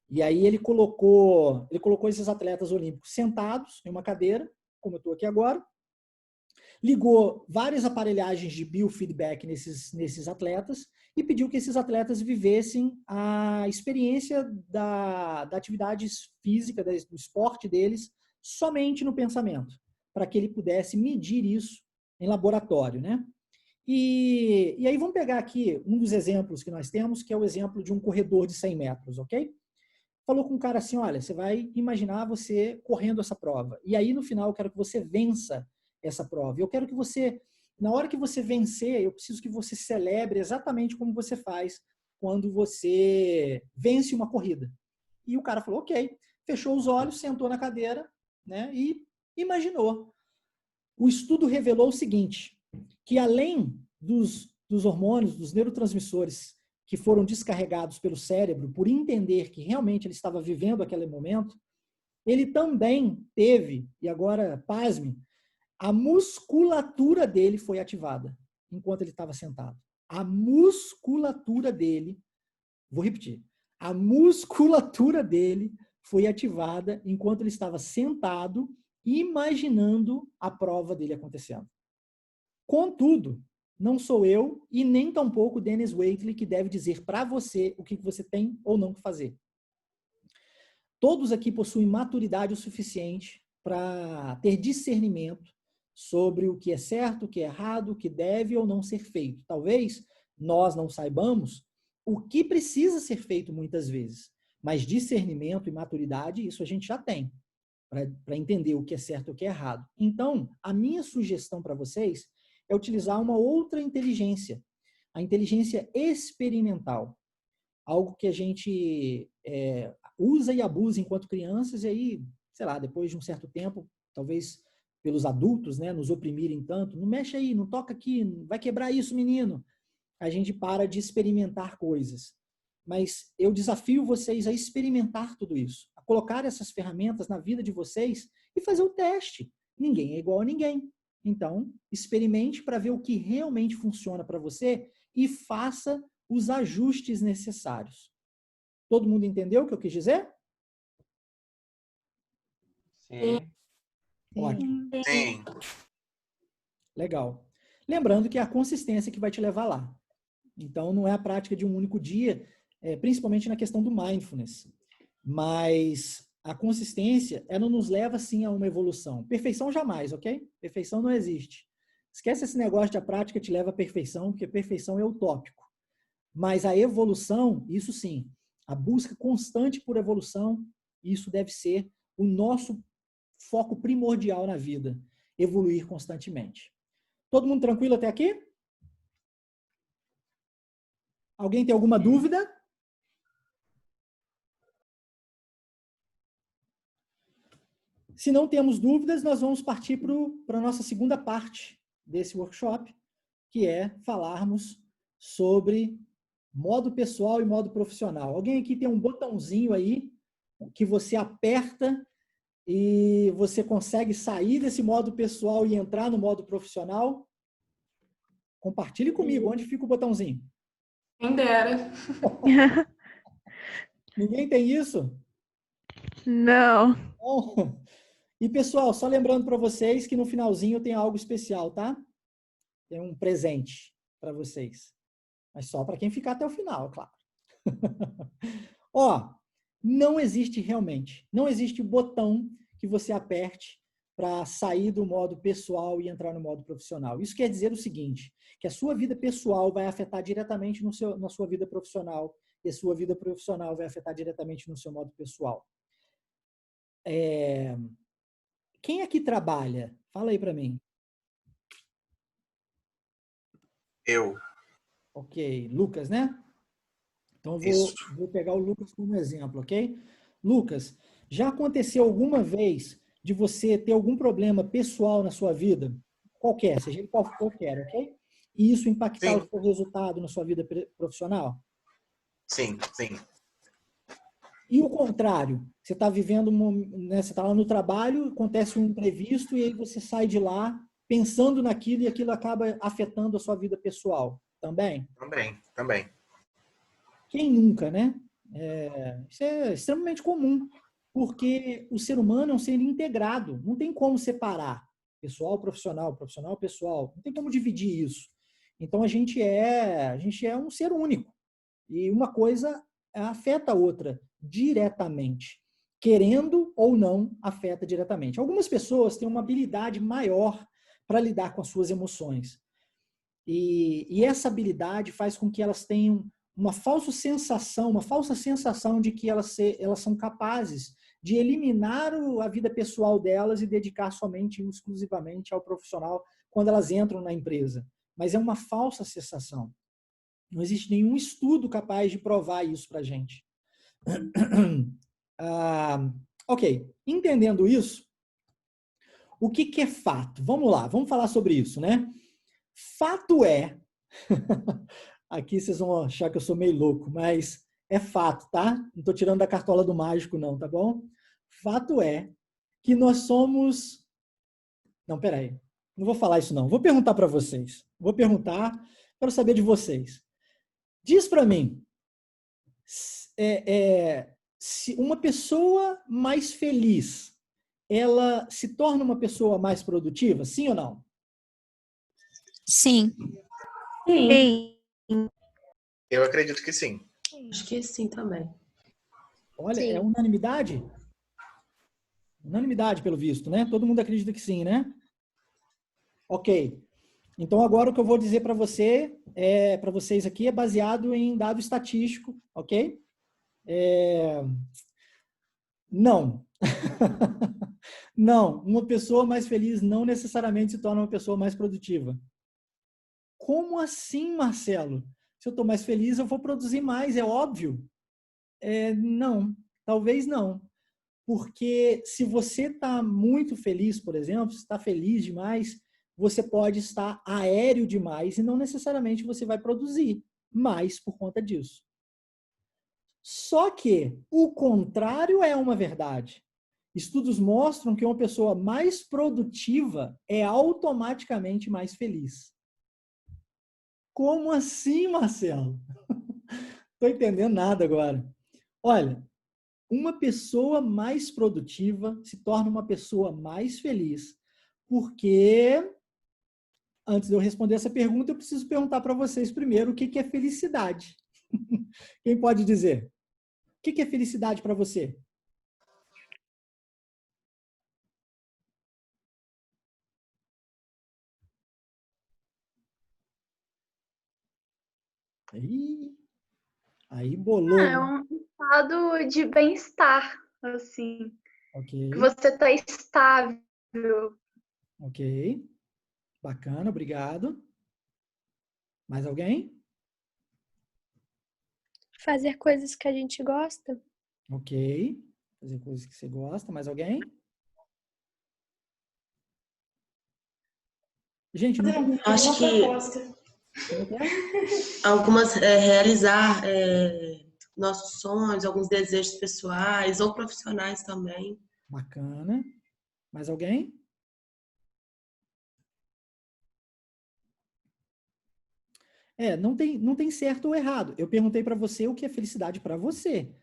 E aí ele colocou esses atletas olímpicos sentados em uma cadeira, como eu estou aqui agora, ligou várias aparelhagens de biofeedback nesses atletas e pediu que esses atletas vivessem a experiência da atividade física, do esporte deles, somente no pensamento, para que ele pudesse medir isso em laboratório, né? E aí vamos pegar aqui um dos exemplos que nós temos, que é o exemplo de um corredor de 100 metros, ok? Falou com um cara assim, olha, você vai imaginar você correndo essa prova. E aí, no final, eu quero que você vença essa prova. Eu quero que você, na hora que você vencer, eu preciso que você celebre exatamente como você faz quando você vence uma corrida. E o cara falou, ok. Fechou os olhos, sentou na cadeira, né, e imaginou. O estudo revelou o seguinte, que além dos hormônios, dos neurotransmissores que foram descarregados pelo cérebro por entender que realmente ele estava vivendo aquele momento, ele também teve, e agora, pasme, a musculatura dele foi ativada enquanto ele estava sentado. A musculatura dele, vou repetir, a musculatura dele foi ativada enquanto ele estava sentado, imaginando a prova dele acontecendo. Contudo, não sou eu e nem tampouco Dennis Waitley que deve dizer para você o que você tem ou não que fazer. Todos aqui possuem maturidade o suficiente para ter discernimento sobre o que é certo, o que é errado, o que deve ou não ser feito. Talvez nós não saibamos o que precisa ser feito muitas vezes, mas discernimento e maturidade, isso a gente já tem, para entender o que é certo e o que é errado. Então, a minha sugestão para vocês é utilizar uma outra inteligência, a inteligência experimental. Algo que a gente usa e abusa enquanto crianças, e aí, sei lá, depois de um certo tempo, talvez pelos adultos, né, nos oprimirem tanto, não mexe aí, não toca aqui, vai quebrar isso, menino. A gente para de experimentar coisas. Mas eu desafio vocês a experimentar tudo isso, a colocar essas ferramentas na vida de vocês e fazer o teste. Ninguém é igual a ninguém. Então, experimente para ver o que realmente funciona para você e faça os ajustes necessários. Todo mundo entendeu o que eu quis dizer? Sim. Ótimo. Sim. Legal. Lembrando que é a consistência que vai te levar lá. Então, não é a prática de um único dia, principalmente na questão do mindfulness. Mas a consistência, ela nos leva, sim, a uma evolução. Perfeição jamais, ok? Perfeição não existe. Esquece esse negócio de a prática te leva à perfeição, porque perfeição é utópico. Mas a evolução, isso sim. A busca constante por evolução, isso deve ser o nosso foco primordial na vida. Evoluir constantemente. Todo mundo tranquilo até aqui? Alguém tem alguma dúvida? Se não temos dúvidas, nós vamos partir para a nossa segunda parte desse workshop, que é falarmos sobre modo pessoal e modo profissional. Alguém aqui tem um botãozinho aí que você aperta e você consegue sair desse modo pessoal e entrar no modo profissional? Compartilhe comigo. Onde fica o botãozinho? Quem dera. Ninguém tem isso? Não. Bom, e pessoal, só lembrando para vocês que no finalzinho tem algo especial, tá? Tem um presente para vocês. Mas só para quem ficar até o final, claro. Ó, não existe realmente, não existe botão que você aperte para sair do modo pessoal e entrar no modo profissional. Isso quer dizer o seguinte, que a sua vida pessoal vai afetar diretamente na sua vida profissional e a sua vida profissional vai afetar diretamente no seu modo pessoal. Quem aqui trabalha? Fala aí para mim. Eu. Ok, Lucas, né? Então, Isso. vou pegar o Lucas como exemplo, ok? Lucas, já aconteceu alguma vez de você ter algum problema pessoal na sua vida? Qualquer, seja ele qualquer, ok? E isso impactar Sim. o seu resultado na sua vida profissional? Sim, sim. E o contrário, você está vivendo, né, você está lá no trabalho, acontece um imprevisto e aí você sai de lá pensando naquilo e aquilo acaba afetando a sua vida pessoal também? Também. Quem nunca, né? Isso é extremamente comum, porque o ser humano é um ser integrado, não tem como separar pessoal, profissional, profissional, pessoal, não tem como dividir isso. Então a gente é um ser único e uma coisa afeta a outra diretamente, querendo ou não, afeta diretamente. Algumas pessoas têm uma habilidade maior para lidar com as suas emoções e essa habilidade faz com que elas tenham uma falsa sensação de que elas são capazes de eliminar a vida pessoal delas e dedicar somente e exclusivamente ao profissional quando elas entram na empresa. Mas é uma falsa sensação. Não existe nenhum estudo capaz de provar isso para a gente. Ok, entendendo isso, o que é fato? Vamos lá, vamos falar sobre isso, né? Fato é... Aqui vocês vão achar que eu sou meio louco, mas é fato, tá? Não estou tirando da cartola do mágico, não, tá bom? Fato é que nós somos... Não, peraí. Não vou falar isso, não. Vou perguntar para vocês. Quero saber de vocês. Diz para mim, se uma pessoa mais feliz, ela se torna uma pessoa mais produtiva, sim ou não? Sim. Sim. Eu acredito que sim. Acho que sim também. Olha, Sim. é unanimidade? Unanimidade, pelo visto, né? Todo mundo acredita que sim, né? Ok. Então, agora o que eu vou dizer para vocês aqui é baseado em dado estatístico, ok? Não. Não. Uma pessoa mais feliz não necessariamente se torna uma pessoa mais produtiva. Como assim, Marcelo? Se eu estou mais feliz, eu vou produzir mais, é óbvio. Não, talvez não. Porque se você está muito feliz, por exemplo, se está feliz demais, você pode estar aéreo demais e não necessariamente você vai produzir mais por conta disso. Só que o contrário é uma verdade. Estudos mostram que uma pessoa mais produtiva é automaticamente mais feliz. Como assim, Marcelo? Estou entendendo nada agora. Olha, uma pessoa mais produtiva se torna uma pessoa mais feliz, porque antes de eu responder essa pergunta, eu preciso perguntar para vocês primeiro o que é felicidade. Quem pode dizer? O que é felicidade para você? Aí bolou. É um estado de bem-estar, assim. Ok. Que você está estável. Ok. Bacana, obrigado. Mais alguém? Fazer coisas que a gente gosta. Ok. Fazer coisas que você gosta. Mais alguém? Gente, não tem Acho que algumas realizar nossos sonhos, alguns desejos pessoais ou profissionais também. Bacana. Mais alguém? Não tem certo ou errado. Eu perguntei para você o que é felicidade para você.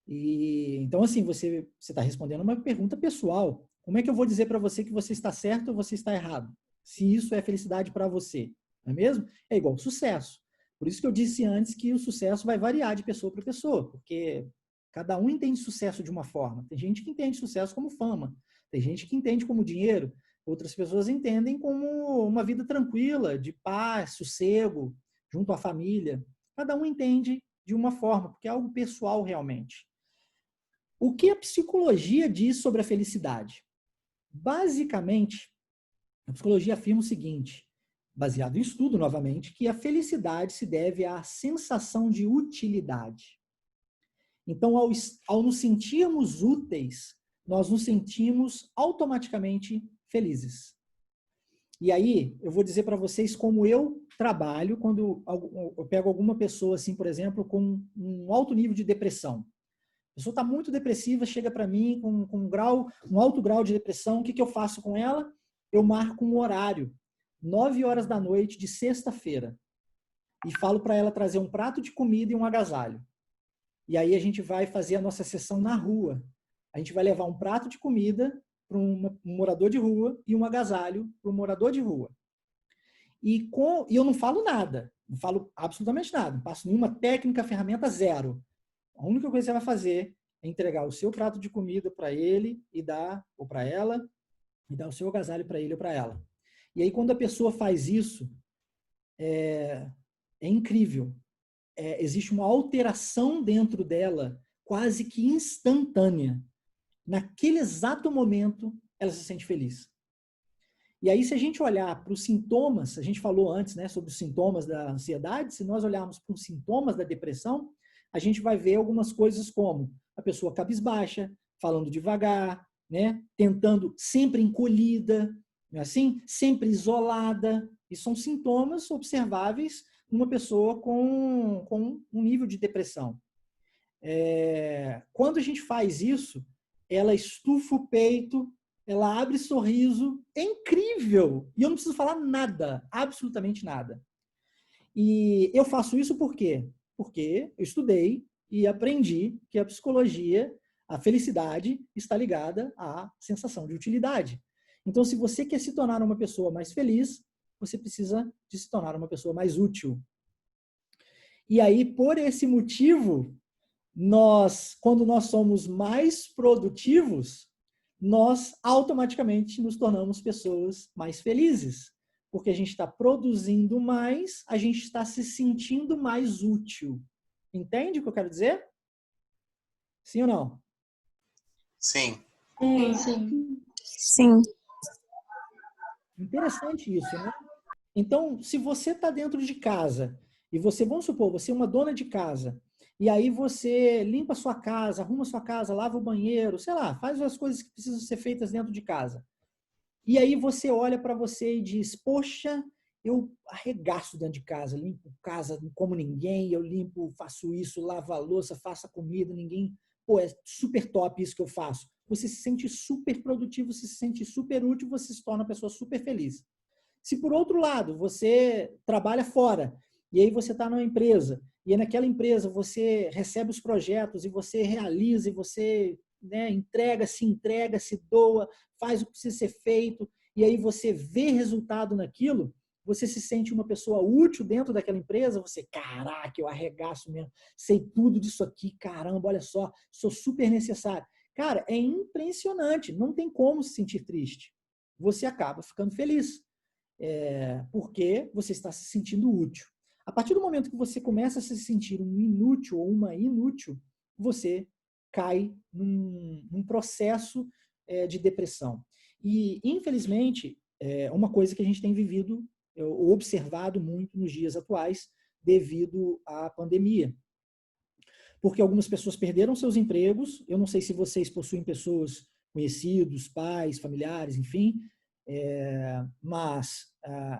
E então, assim, você está respondendo uma pergunta pessoal. Como é que eu vou dizer para você que você está certo ou você está errado? Se isso é felicidade para você, não é mesmo? É igual sucesso. Por isso que eu disse antes que o sucesso vai variar de pessoa para pessoa, porque cada um entende sucesso de uma forma. Tem gente que entende sucesso como fama, tem gente que entende como dinheiro, outras pessoas entendem como uma vida tranquila, de paz, sossego, junto à família. Cada um entende de uma forma, porque é algo pessoal realmente. O que a psicologia diz sobre a felicidade? Basicamente, a psicologia afirma o seguinte, baseado em estudo novamente, que a felicidade se deve à sensação de utilidade. Então, ao nos sentirmos úteis, nós nos sentimos automaticamente felizes. E aí, eu vou dizer para vocês como eu trabalho quando eu pego alguma pessoa, assim, por exemplo, com um alto nível de depressão. A pessoa está muito depressiva, chega para mim com um alto grau de depressão. O que eu faço com ela? Eu marco um horário, 9 horas da noite de sexta-feira, e falo para ela trazer um prato de comida e um agasalho. E aí a gente vai fazer a nossa sessão na rua. A gente vai levar um prato de comida para um morador de rua e um agasalho para um morador de rua. E eu não falo nada, não falo absolutamente nada, não passo nenhuma técnica, ferramenta, zero. A única coisa que você vai fazer é entregar o seu prato de comida para ele e dar, ou para ela, e dar o seu agasalho para ele ou para ela. E aí, quando a pessoa faz isso, é incrível. Existe uma alteração dentro dela, quase que instantânea. Naquele exato momento, ela se sente feliz. E aí, se a gente olhar para os sintomas, a gente falou antes, né, sobre os sintomas da ansiedade, se nós olharmos para os sintomas da depressão, a gente vai ver algumas coisas como a pessoa cabisbaixa, falando devagar, né, tentando sempre encolhida, assim, sempre isolada. E são sintomas observáveis numa pessoa com um nível de depressão. Quando a gente faz isso, ela estufa o peito, ela abre sorriso, é incrível! E eu não preciso falar nada, absolutamente nada. E eu faço isso por quê? Porque eu estudei e aprendi que a psicologia, a felicidade, está ligada à sensação de utilidade. Então, se você quer se tornar uma pessoa mais feliz, você precisa de se tornar uma pessoa mais útil. E aí, por esse motivo, quando nós somos mais produtivos, nós automaticamente nos tornamos pessoas mais felizes. Porque a gente está produzindo mais, a gente está se sentindo mais útil. Entende o que eu quero dizer? Sim ou não? Sim. Sim. Sim. Interessante isso, né? Então, se você está dentro de casa, e você, vamos supor, você é uma dona de casa, e aí você limpa a sua casa, arruma a sua casa, lava o banheiro, sei lá, faz as coisas que precisam ser feitas dentro de casa. E aí você olha para você e diz, poxa, eu arregaço dentro de casa, limpo casa como ninguém, eu limpo, faço isso, lavo a louça, faço a comida, ninguém, pô, é super top isso que eu faço. Você se sente super produtivo, você se sente super útil, você se torna uma pessoa super feliz. Se por outro lado, você trabalha fora, e aí você está numa empresa, e naquela empresa você recebe os projetos, e você realiza, e você, né, entrega, se doa, faz o que precisa ser feito, e aí você vê resultado naquilo, você se sente uma pessoa útil dentro daquela empresa, você, caraca, eu arregaço mesmo, sei tudo disso aqui, caramba, olha só, sou super necessário. Cara, é impressionante, não tem como se sentir triste. Você acaba ficando feliz, porque você está se sentindo útil. A partir do momento que você começa a se sentir um inútil ou uma inútil, você cai num processo de depressão. E, infelizmente, é uma coisa que a gente tem vivido, observado muito nos dias atuais, devido à pandemia. Porque algumas pessoas perderam seus empregos, eu não sei se vocês possuem pessoas conhecidos, pais, familiares, enfim, mas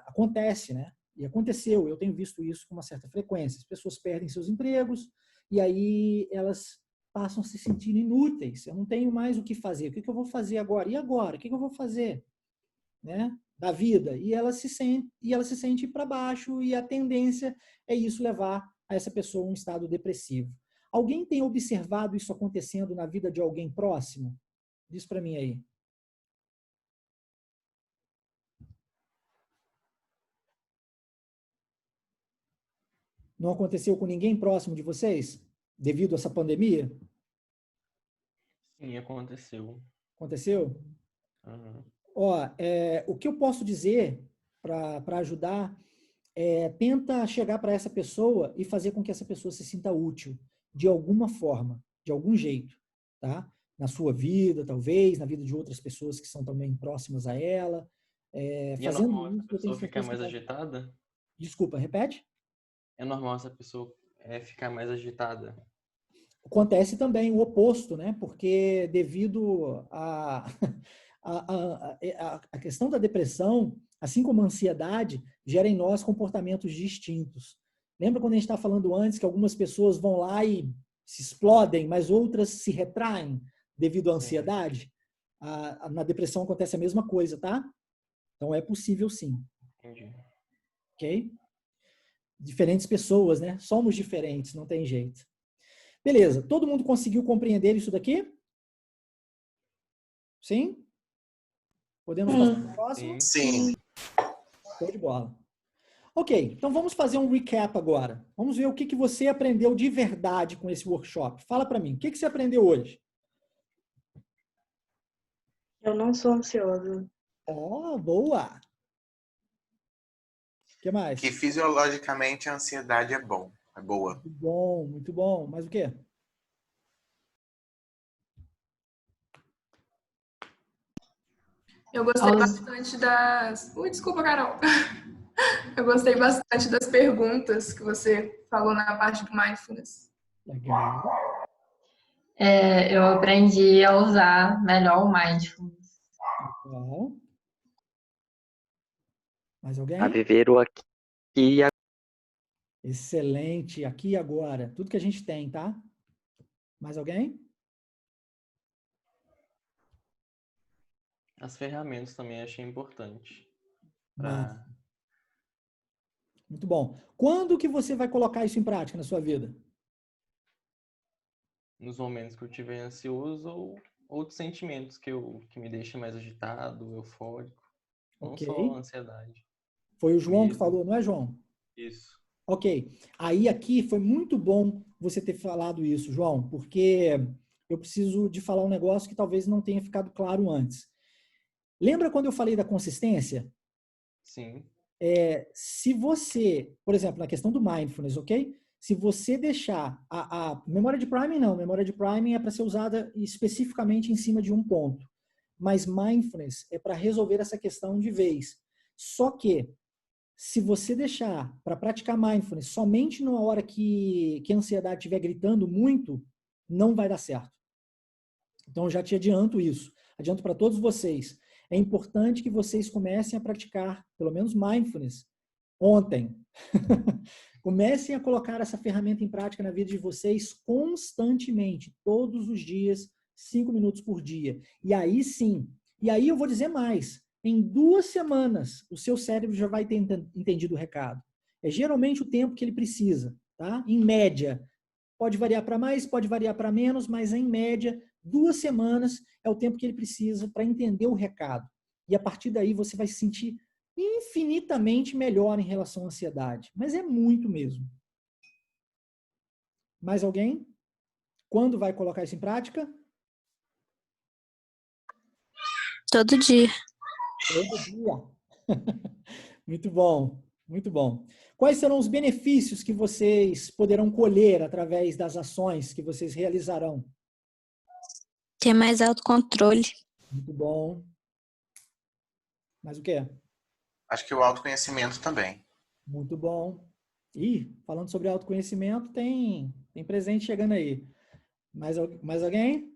acontece, né? E aconteceu, eu tenho visto isso com uma certa frequência. As pessoas perdem seus empregos e aí elas passam a se sentir inúteis. Eu não tenho mais o que fazer. O que eu vou fazer agora? E agora? O que eu vou fazer? Né? Da vida. E ela se sente para baixo e a tendência é isso levar a essa pessoa a um estado depressivo. Alguém tem observado isso acontecendo na vida de alguém próximo? Diz para mim aí. Não aconteceu com ninguém próximo de vocês? Devido a essa pandemia? Sim, aconteceu. Aconteceu? Uhum. Ó, o que eu posso dizer para ajudar tenta chegar para essa pessoa e fazer com que essa pessoa se sinta útil, de alguma forma, de algum jeito, tá? Na sua vida, talvez, na vida de outras pessoas que são também próximas a ela. E é Fazendo normal isso, essa eu tenho pessoa ficar certeza mais que vai... agitada? Desculpa, repete? É normal essa pessoa ficar mais agitada? Acontece também o oposto, né? Porque devido a questão da depressão, assim como a ansiedade, gera em nós comportamentos distintos. Lembra quando a gente estava falando antes que algumas pessoas vão lá e se explodem, mas outras se retraem devido à ansiedade? Na depressão acontece a mesma coisa, tá? Então é possível sim. Entendi. Ok? Diferentes pessoas, né? Somos diferentes, não tem jeito. Beleza, todo mundo conseguiu compreender isso daqui? Sim? Podemos passar para o próximo? Sim. Show de bola. Ok, então vamos fazer um recap agora. Vamos ver o que você aprendeu de verdade com esse workshop. Fala para mim, o que você aprendeu hoje? Eu não sou ansiosa. Oh, boa! O que mais? Que fisiologicamente a ansiedade é bom. É boa. Muito bom, muito bom. Mais o quê? Eu gostei bastante das... desculpa, Carol. Eu gostei bastante das perguntas que você falou na parte do mindfulness. Legal. Eu aprendi a usar melhor o mindfulness. Legal. Mais alguém? A viver o aqui e agora. Excelente. Aqui e agora. Tudo que a gente tem, tá? Mais alguém? As ferramentas também achei importante. Muito bom. Quando que você vai colocar isso em prática na sua vida? Nos momentos que eu estiver ansioso ou outros sentimentos que me deixam mais agitado, eufórico. Não só ansiedade. Foi o João que falou, não é, João? Isso. Ok. Aí aqui foi muito bom você ter falado isso, João, porque eu preciso de falar um negócio que talvez não tenha ficado claro antes. Lembra quando eu falei da consistência? Sim. Se você, por exemplo, na questão do mindfulness, ok? Se você deixar a memória de priming, não. Memória de priming é para ser usada especificamente em cima de um ponto. Mas mindfulness é para resolver essa questão de vez. Só que, se você deixar para praticar mindfulness somente na hora que a ansiedade estiver gritando muito, não vai dar certo. Então, eu já te adianto isso. Adianto para todos vocês. É importante que vocês comecem a praticar, pelo menos mindfulness, ontem. Comecem a colocar essa ferramenta em prática na vida de vocês constantemente, todos os dias, 5 minutos por dia. E aí sim, e aí eu vou dizer mais, em 2 semanas, o seu cérebro já vai ter entendido o recado. É geralmente o tempo que ele precisa, tá? Em média. Pode variar para mais, pode variar para menos, mas em média, 2 semanas é o tempo que ele precisa para entender o recado. E a partir daí você vai se sentir infinitamente melhor em relação à ansiedade, mas é muito mesmo. Mais alguém? Quando vai colocar isso em prática? Todo dia. Todo dia. Muito bom, muito bom. Quais serão os benefícios que vocês poderão colher através das ações que vocês realizarão? Ter mais autocontrole. Muito bom. Mais o quê? Acho que o autoconhecimento também. Muito bom. E falando sobre autoconhecimento, tem presente chegando aí. Mais alguém?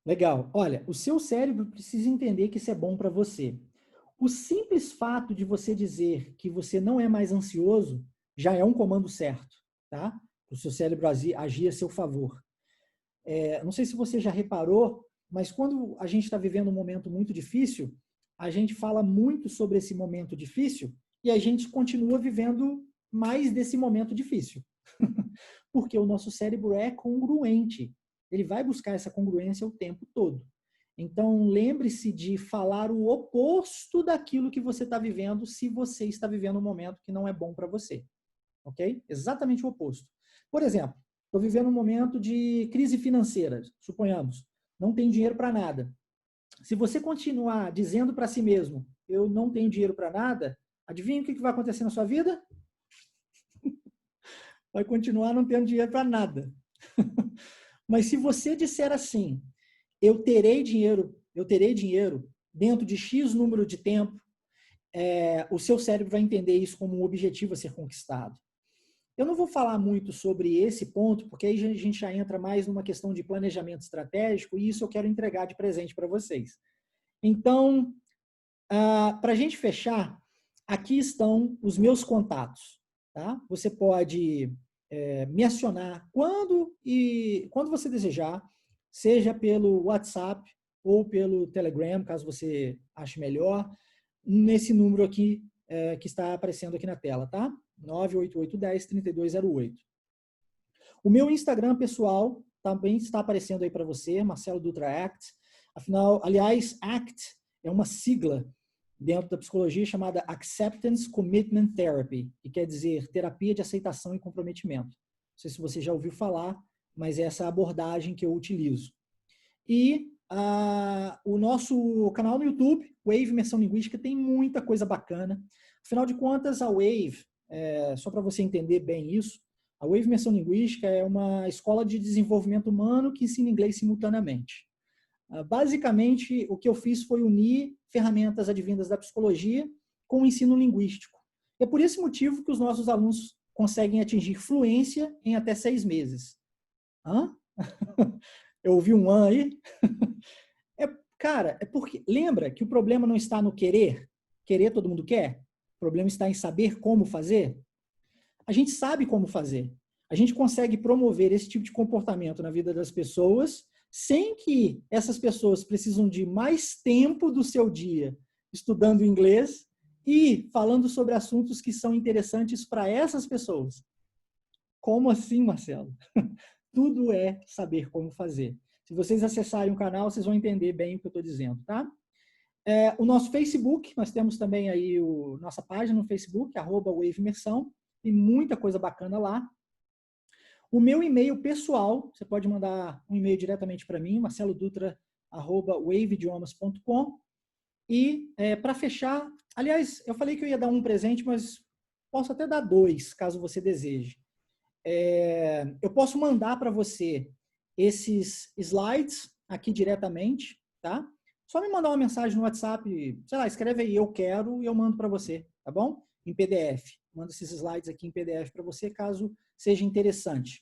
Legal. Olha, o seu cérebro precisa entender que isso é bom para você. O simples fato de você dizer que você não é mais ansioso já é um comando certo, tá? O seu cérebro agir a seu favor. Não sei se você já reparou, mas quando a gente está vivendo um momento muito difícil, a gente fala muito sobre esse momento difícil e a gente continua vivendo mais desse momento difícil. Porque o nosso cérebro é congruente. Ele vai buscar essa congruência o tempo todo. Então, lembre-se de falar o oposto daquilo que você está vivendo se você está vivendo um momento que não é bom para você. Ok? Exatamente o oposto. Por exemplo, estou vivendo um momento de crise financeira, suponhamos. Não tenho dinheiro para nada. Se você continuar dizendo para si mesmo, eu não tenho dinheiro para nada, adivinha o que vai acontecer na sua vida? Vai continuar não tendo dinheiro para nada. Mas se você disser assim, eu terei dinheiro dentro de X número de tempo, o seu cérebro vai entender isso como um objetivo a ser conquistado. Eu não vou falar muito sobre esse ponto, porque aí a gente já entra mais numa questão de planejamento estratégico, e isso eu quero entregar de presente para vocês. Então, para a gente fechar, aqui estão os meus contatos. Tá? Você pode me acionar quando você desejar, seja pelo WhatsApp ou pelo Telegram, caso você ache melhor, nesse número aqui que está aparecendo aqui na tela, tá? 98810-3208. O meu Instagram pessoal também está aparecendo aí para você, Marcelo Dutra Act. Aliás, ACT é uma sigla dentro da psicologia chamada Acceptance Commitment Therapy, que quer dizer terapia de aceitação e comprometimento. Não sei se você já ouviu falar, mas essa é a abordagem que eu utilizo. E o nosso canal no YouTube, Wave Imersão Linguística, tem muita coisa bacana. Afinal de contas, a Wave, só para você entender bem isso, a Wave Imersão Linguística é uma escola de desenvolvimento humano que ensina inglês simultaneamente. Basicamente, o que eu fiz foi unir ferramentas advindas da psicologia com o ensino linguístico. É por esse motivo que os nossos alunos conseguem atingir fluência em até 6 meses. Hã? Eu ouvi um aí? Cara, é porque lembra que o problema não está no querer? Querer todo mundo quer? O problema está em saber como fazer? A gente sabe como fazer. A gente consegue promover esse tipo de comportamento na vida das pessoas sem que essas pessoas precisam de mais tempo do seu dia estudando inglês e falando sobre assuntos que são interessantes para essas pessoas. Como assim, Marcelo? Tudo é saber como fazer. Se vocês acessarem o canal, vocês vão entender bem o que eu estou dizendo, tá? O nosso Facebook, nós temos também aí nossa página no Facebook, @WaveImersão, tem muita coisa bacana lá. O meu e-mail pessoal, você pode mandar um e-mail diretamente para mim, marcelodutra@waveidiomas.com. E para fechar, aliás, eu falei que eu ia dar um presente, mas posso até dar 2, caso você deseje. Eu posso mandar para você esses slides aqui diretamente, tá? Só me mandar uma mensagem no WhatsApp, sei lá, escreve aí, eu quero, e eu mando para você, tá bom? Em PDF. Mando esses slides aqui em PDF para você, caso seja interessante.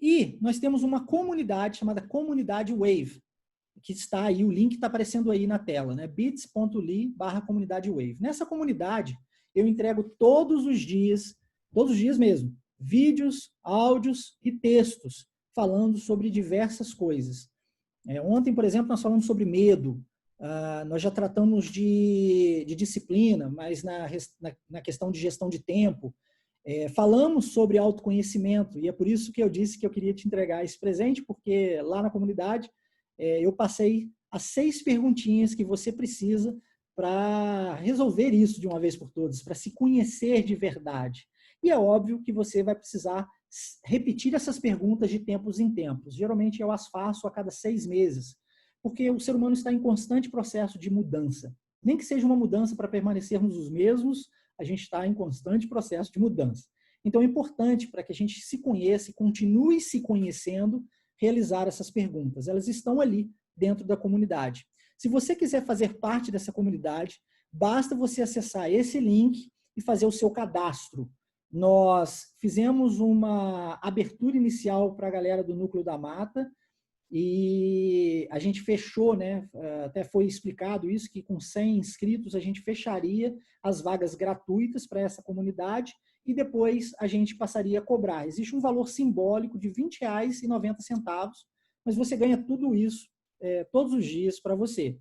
E nós temos uma comunidade chamada Comunidade Wave, que está aí, o link está aparecendo aí na tela, né? bit.ly/comunidade Wave. Nessa comunidade, eu entrego todos os dias mesmo, vídeos, áudios e textos falando sobre diversas coisas. Ontem, por exemplo, nós falamos sobre medo, nós já tratamos de disciplina, mas na questão de gestão de tempo. Falamos sobre autoconhecimento, e é por isso que eu disse que eu queria te entregar esse presente, porque lá na comunidade eu passei as 6 perguntinhas que você precisa para resolver isso de uma vez por todas, para se conhecer de verdade. E é óbvio que você vai precisar repetir essas perguntas de tempos em tempos. Geralmente eu as faço a cada 6 meses, porque o ser humano está em constante processo de mudança. Nem que seja uma mudança para permanecermos os mesmos, a gente está em constante processo de mudança. Então é importante para que a gente se conheça e continue se conhecendo, realizar essas perguntas. Elas estão ali dentro da comunidade. Se você quiser fazer parte dessa comunidade, basta você acessar esse link e fazer o seu cadastro. Nós fizemos uma abertura inicial para a galera do Núcleo da Mata e a gente fechou, né? Até foi explicado isso, que com 100 inscritos a gente fecharia as vagas gratuitas para essa comunidade e depois a gente passaria a cobrar. Existe um valor simbólico de R$ 20,90, mas você ganha tudo isso todos os dias para você.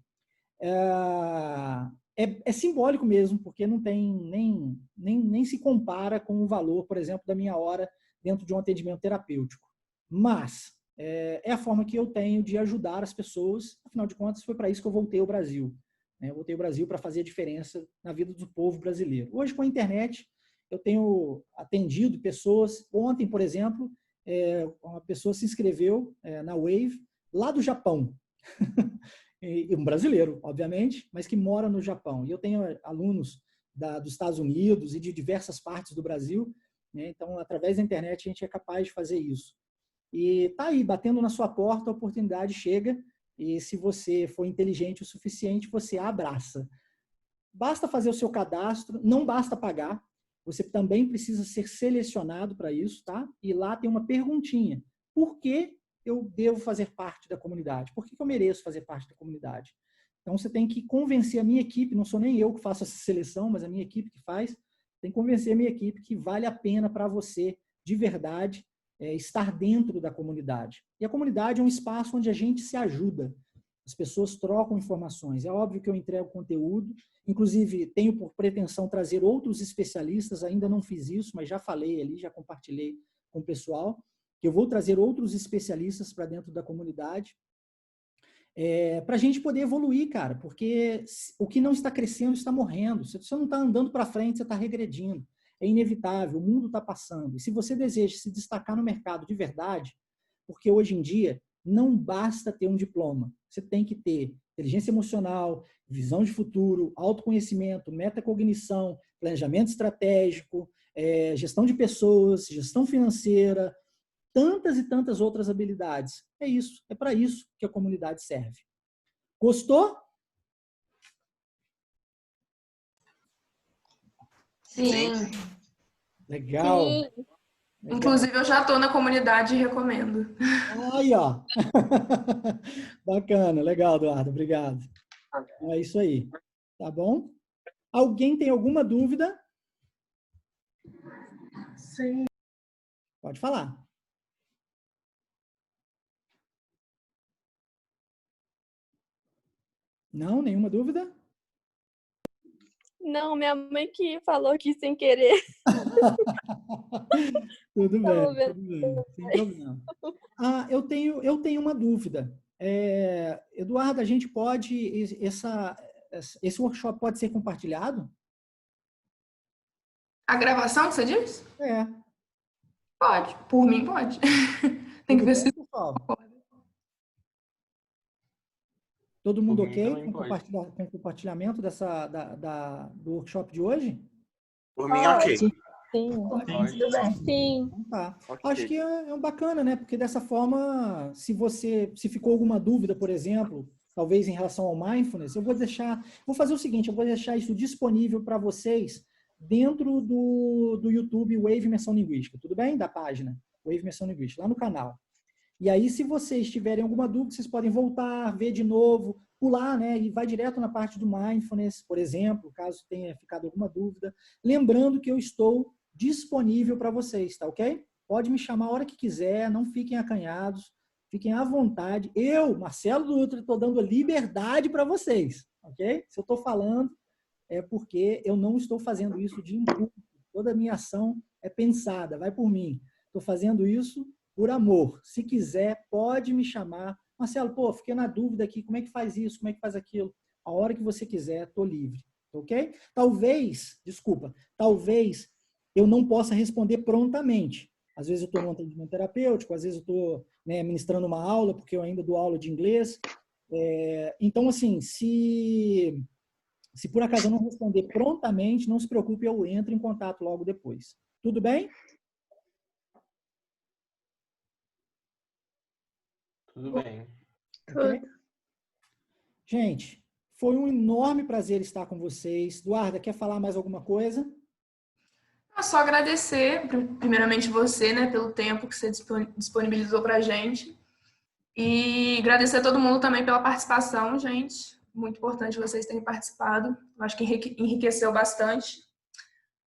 É simbólico mesmo, porque não tem nem se compara com o valor, por exemplo, da minha hora dentro de um atendimento terapêutico. Mas é a forma que eu tenho de ajudar as pessoas, afinal de contas foi para isso que eu voltei ao Brasil. Eu voltei ao Brasil para fazer a diferença na vida do povo brasileiro. Hoje, com a internet, eu tenho atendido pessoas. Ontem, por exemplo, uma pessoa se inscreveu na Wave, lá do Japão. Um brasileiro, obviamente, mas que mora no Japão. E eu tenho alunos dos Estados Unidos e de diversas partes do Brasil, né? Então, através da internet, a gente é capaz de fazer isso. E tá aí, batendo na sua porta, a oportunidade chega, e se você for inteligente o suficiente, você a abraça. Basta fazer o seu cadastro, não basta pagar, você também precisa ser selecionado para isso, tá? E lá tem uma perguntinha. Por que eu devo fazer parte da comunidade? Por que eu mereço fazer parte da comunidade? Então, você tem que convencer a minha equipe, não sou nem eu que faço essa seleção, mas a minha equipe que faz, tem que convencer a minha equipe que vale a pena para você, de verdade, estar dentro da comunidade. E a comunidade é um espaço onde a gente se ajuda. As pessoas trocam informações. É óbvio que eu entrego conteúdo, inclusive tenho por pretensão trazer outros especialistas, ainda não fiz isso, mas já falei ali, já compartilhei com o pessoal, que eu vou trazer outros especialistas para dentro da comunidade, para a gente poder evoluir, cara, porque o que não está crescendo está morrendo. Se você não está andando para frente, você está regredindo. É inevitável, o mundo está passando. E se você deseja se destacar no mercado de verdade, porque hoje em dia não basta ter um diploma, você tem que ter inteligência emocional, visão de futuro, autoconhecimento, metacognição, planejamento estratégico, gestão de pessoas, gestão financeira, tantas e tantas outras habilidades. É isso, é para isso que a comunidade serve. Gostou? Sim. Legal. Sim. Legal. Inclusive, eu já estou na comunidade e recomendo. Aí, ó. Bacana, legal, Eduardo, obrigado. É isso aí. Tá bom? Alguém tem alguma dúvida? Sim. Pode falar. Não? Nenhuma dúvida? Não, minha mãe que falou aqui sem querer. Tudo bem, sem problema. Eu tenho uma dúvida. Eduardo, a gente pode... Esse workshop pode ser compartilhado? A gravação que você diz? Pode. Por mim, pode. Tem que ver se... Todo mundo ok com o compartilhamento do workshop de hoje? Por mim, ok. Sim. Tudo bem. Sim. Tá. Okay. Acho que é bacana, né? Porque dessa forma, se ficou alguma dúvida, por exemplo, talvez em relação ao mindfulness, vou fazer o seguinte, eu vou deixar isso disponível para vocês dentro do YouTube Wave Imersão Linguística, tudo bem? Da página Wave Imersão Linguística, lá no canal. E aí, se vocês tiverem alguma dúvida, vocês podem voltar, ver de novo, pular, né? E vai direto na parte do mindfulness, por exemplo, caso tenha ficado alguma dúvida. Lembrando que eu estou disponível para vocês, tá ok? Pode me chamar a hora que quiser, não fiquem acanhados, fiquem à vontade. Eu, Marcelo Dutra, estou dando liberdade para vocês, ok? Se eu estou falando, é porque eu não estou fazendo isso de impulso. Toda a minha ação é pensada, vai por mim. Estou fazendo isso por amor. Se quiser, pode me chamar. Marcelo, pô, fiquei na dúvida aqui, como é que faz isso, como é que faz aquilo? A hora que você quiser, estou livre, ok? Talvez eu não possa responder prontamente. Às vezes eu estou num atendimento terapêutico, às vezes eu estou, né, ministrando uma aula, porque eu ainda dou aula de inglês. Então, assim, se por acaso eu não responder prontamente, não se preocupe, eu entro em contato logo depois. Tudo bem? Tudo bem. Ok? Gente, foi um enorme prazer estar com vocês. Eduarda, quer falar mais alguma coisa? Só agradecer, primeiramente você, né, pelo tempo que você disponibilizou para a gente. E agradecer a todo mundo também pela participação, gente. Muito importante vocês terem participado. Eu acho que enriqueceu bastante.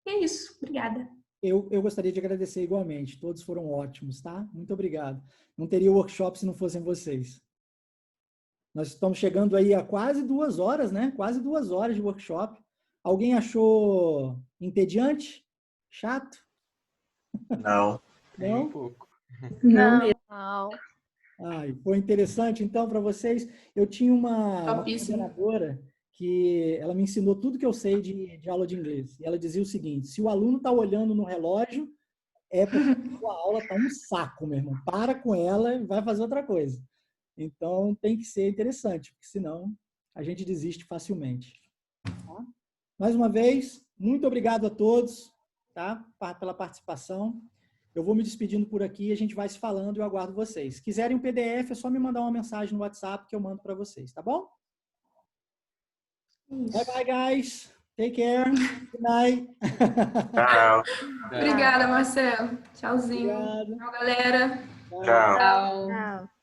E é isso. Obrigada. Eu gostaria de agradecer igualmente. Todos foram ótimos, tá? Muito obrigado. Não teria workshop se não fossem vocês. Nós estamos chegando aí a quase 2 horas, né? Quase 2 horas de workshop. Alguém achou entediante? Chato? Não. Não? Um pouco. Não mesmo. Não. Ai, foi interessante, então, para vocês. Eu tinha uma coordenadora que ela me ensinou tudo que eu sei de aula de inglês. E ela dizia o seguinte: se o aluno está olhando no relógio, é porque a sua aula está um saco, meu irmão. Para com ela e vai fazer outra coisa. Então, tem que ser interessante, porque senão a gente desiste facilmente. Tá? Mais uma vez, muito obrigado a todos, tá? Pela participação. Eu vou me despedindo por aqui, a gente vai se falando e eu aguardo vocês. Se quiserem um PDF, é só me mandar uma mensagem no WhatsApp que eu mando para vocês, tá bom? Bye, bye, guys. Take care. Good night. Tchau. Obrigada, Marcelo. Tchauzinho. Obrigado. Tchau, galera. Tchau. Tchau. Não.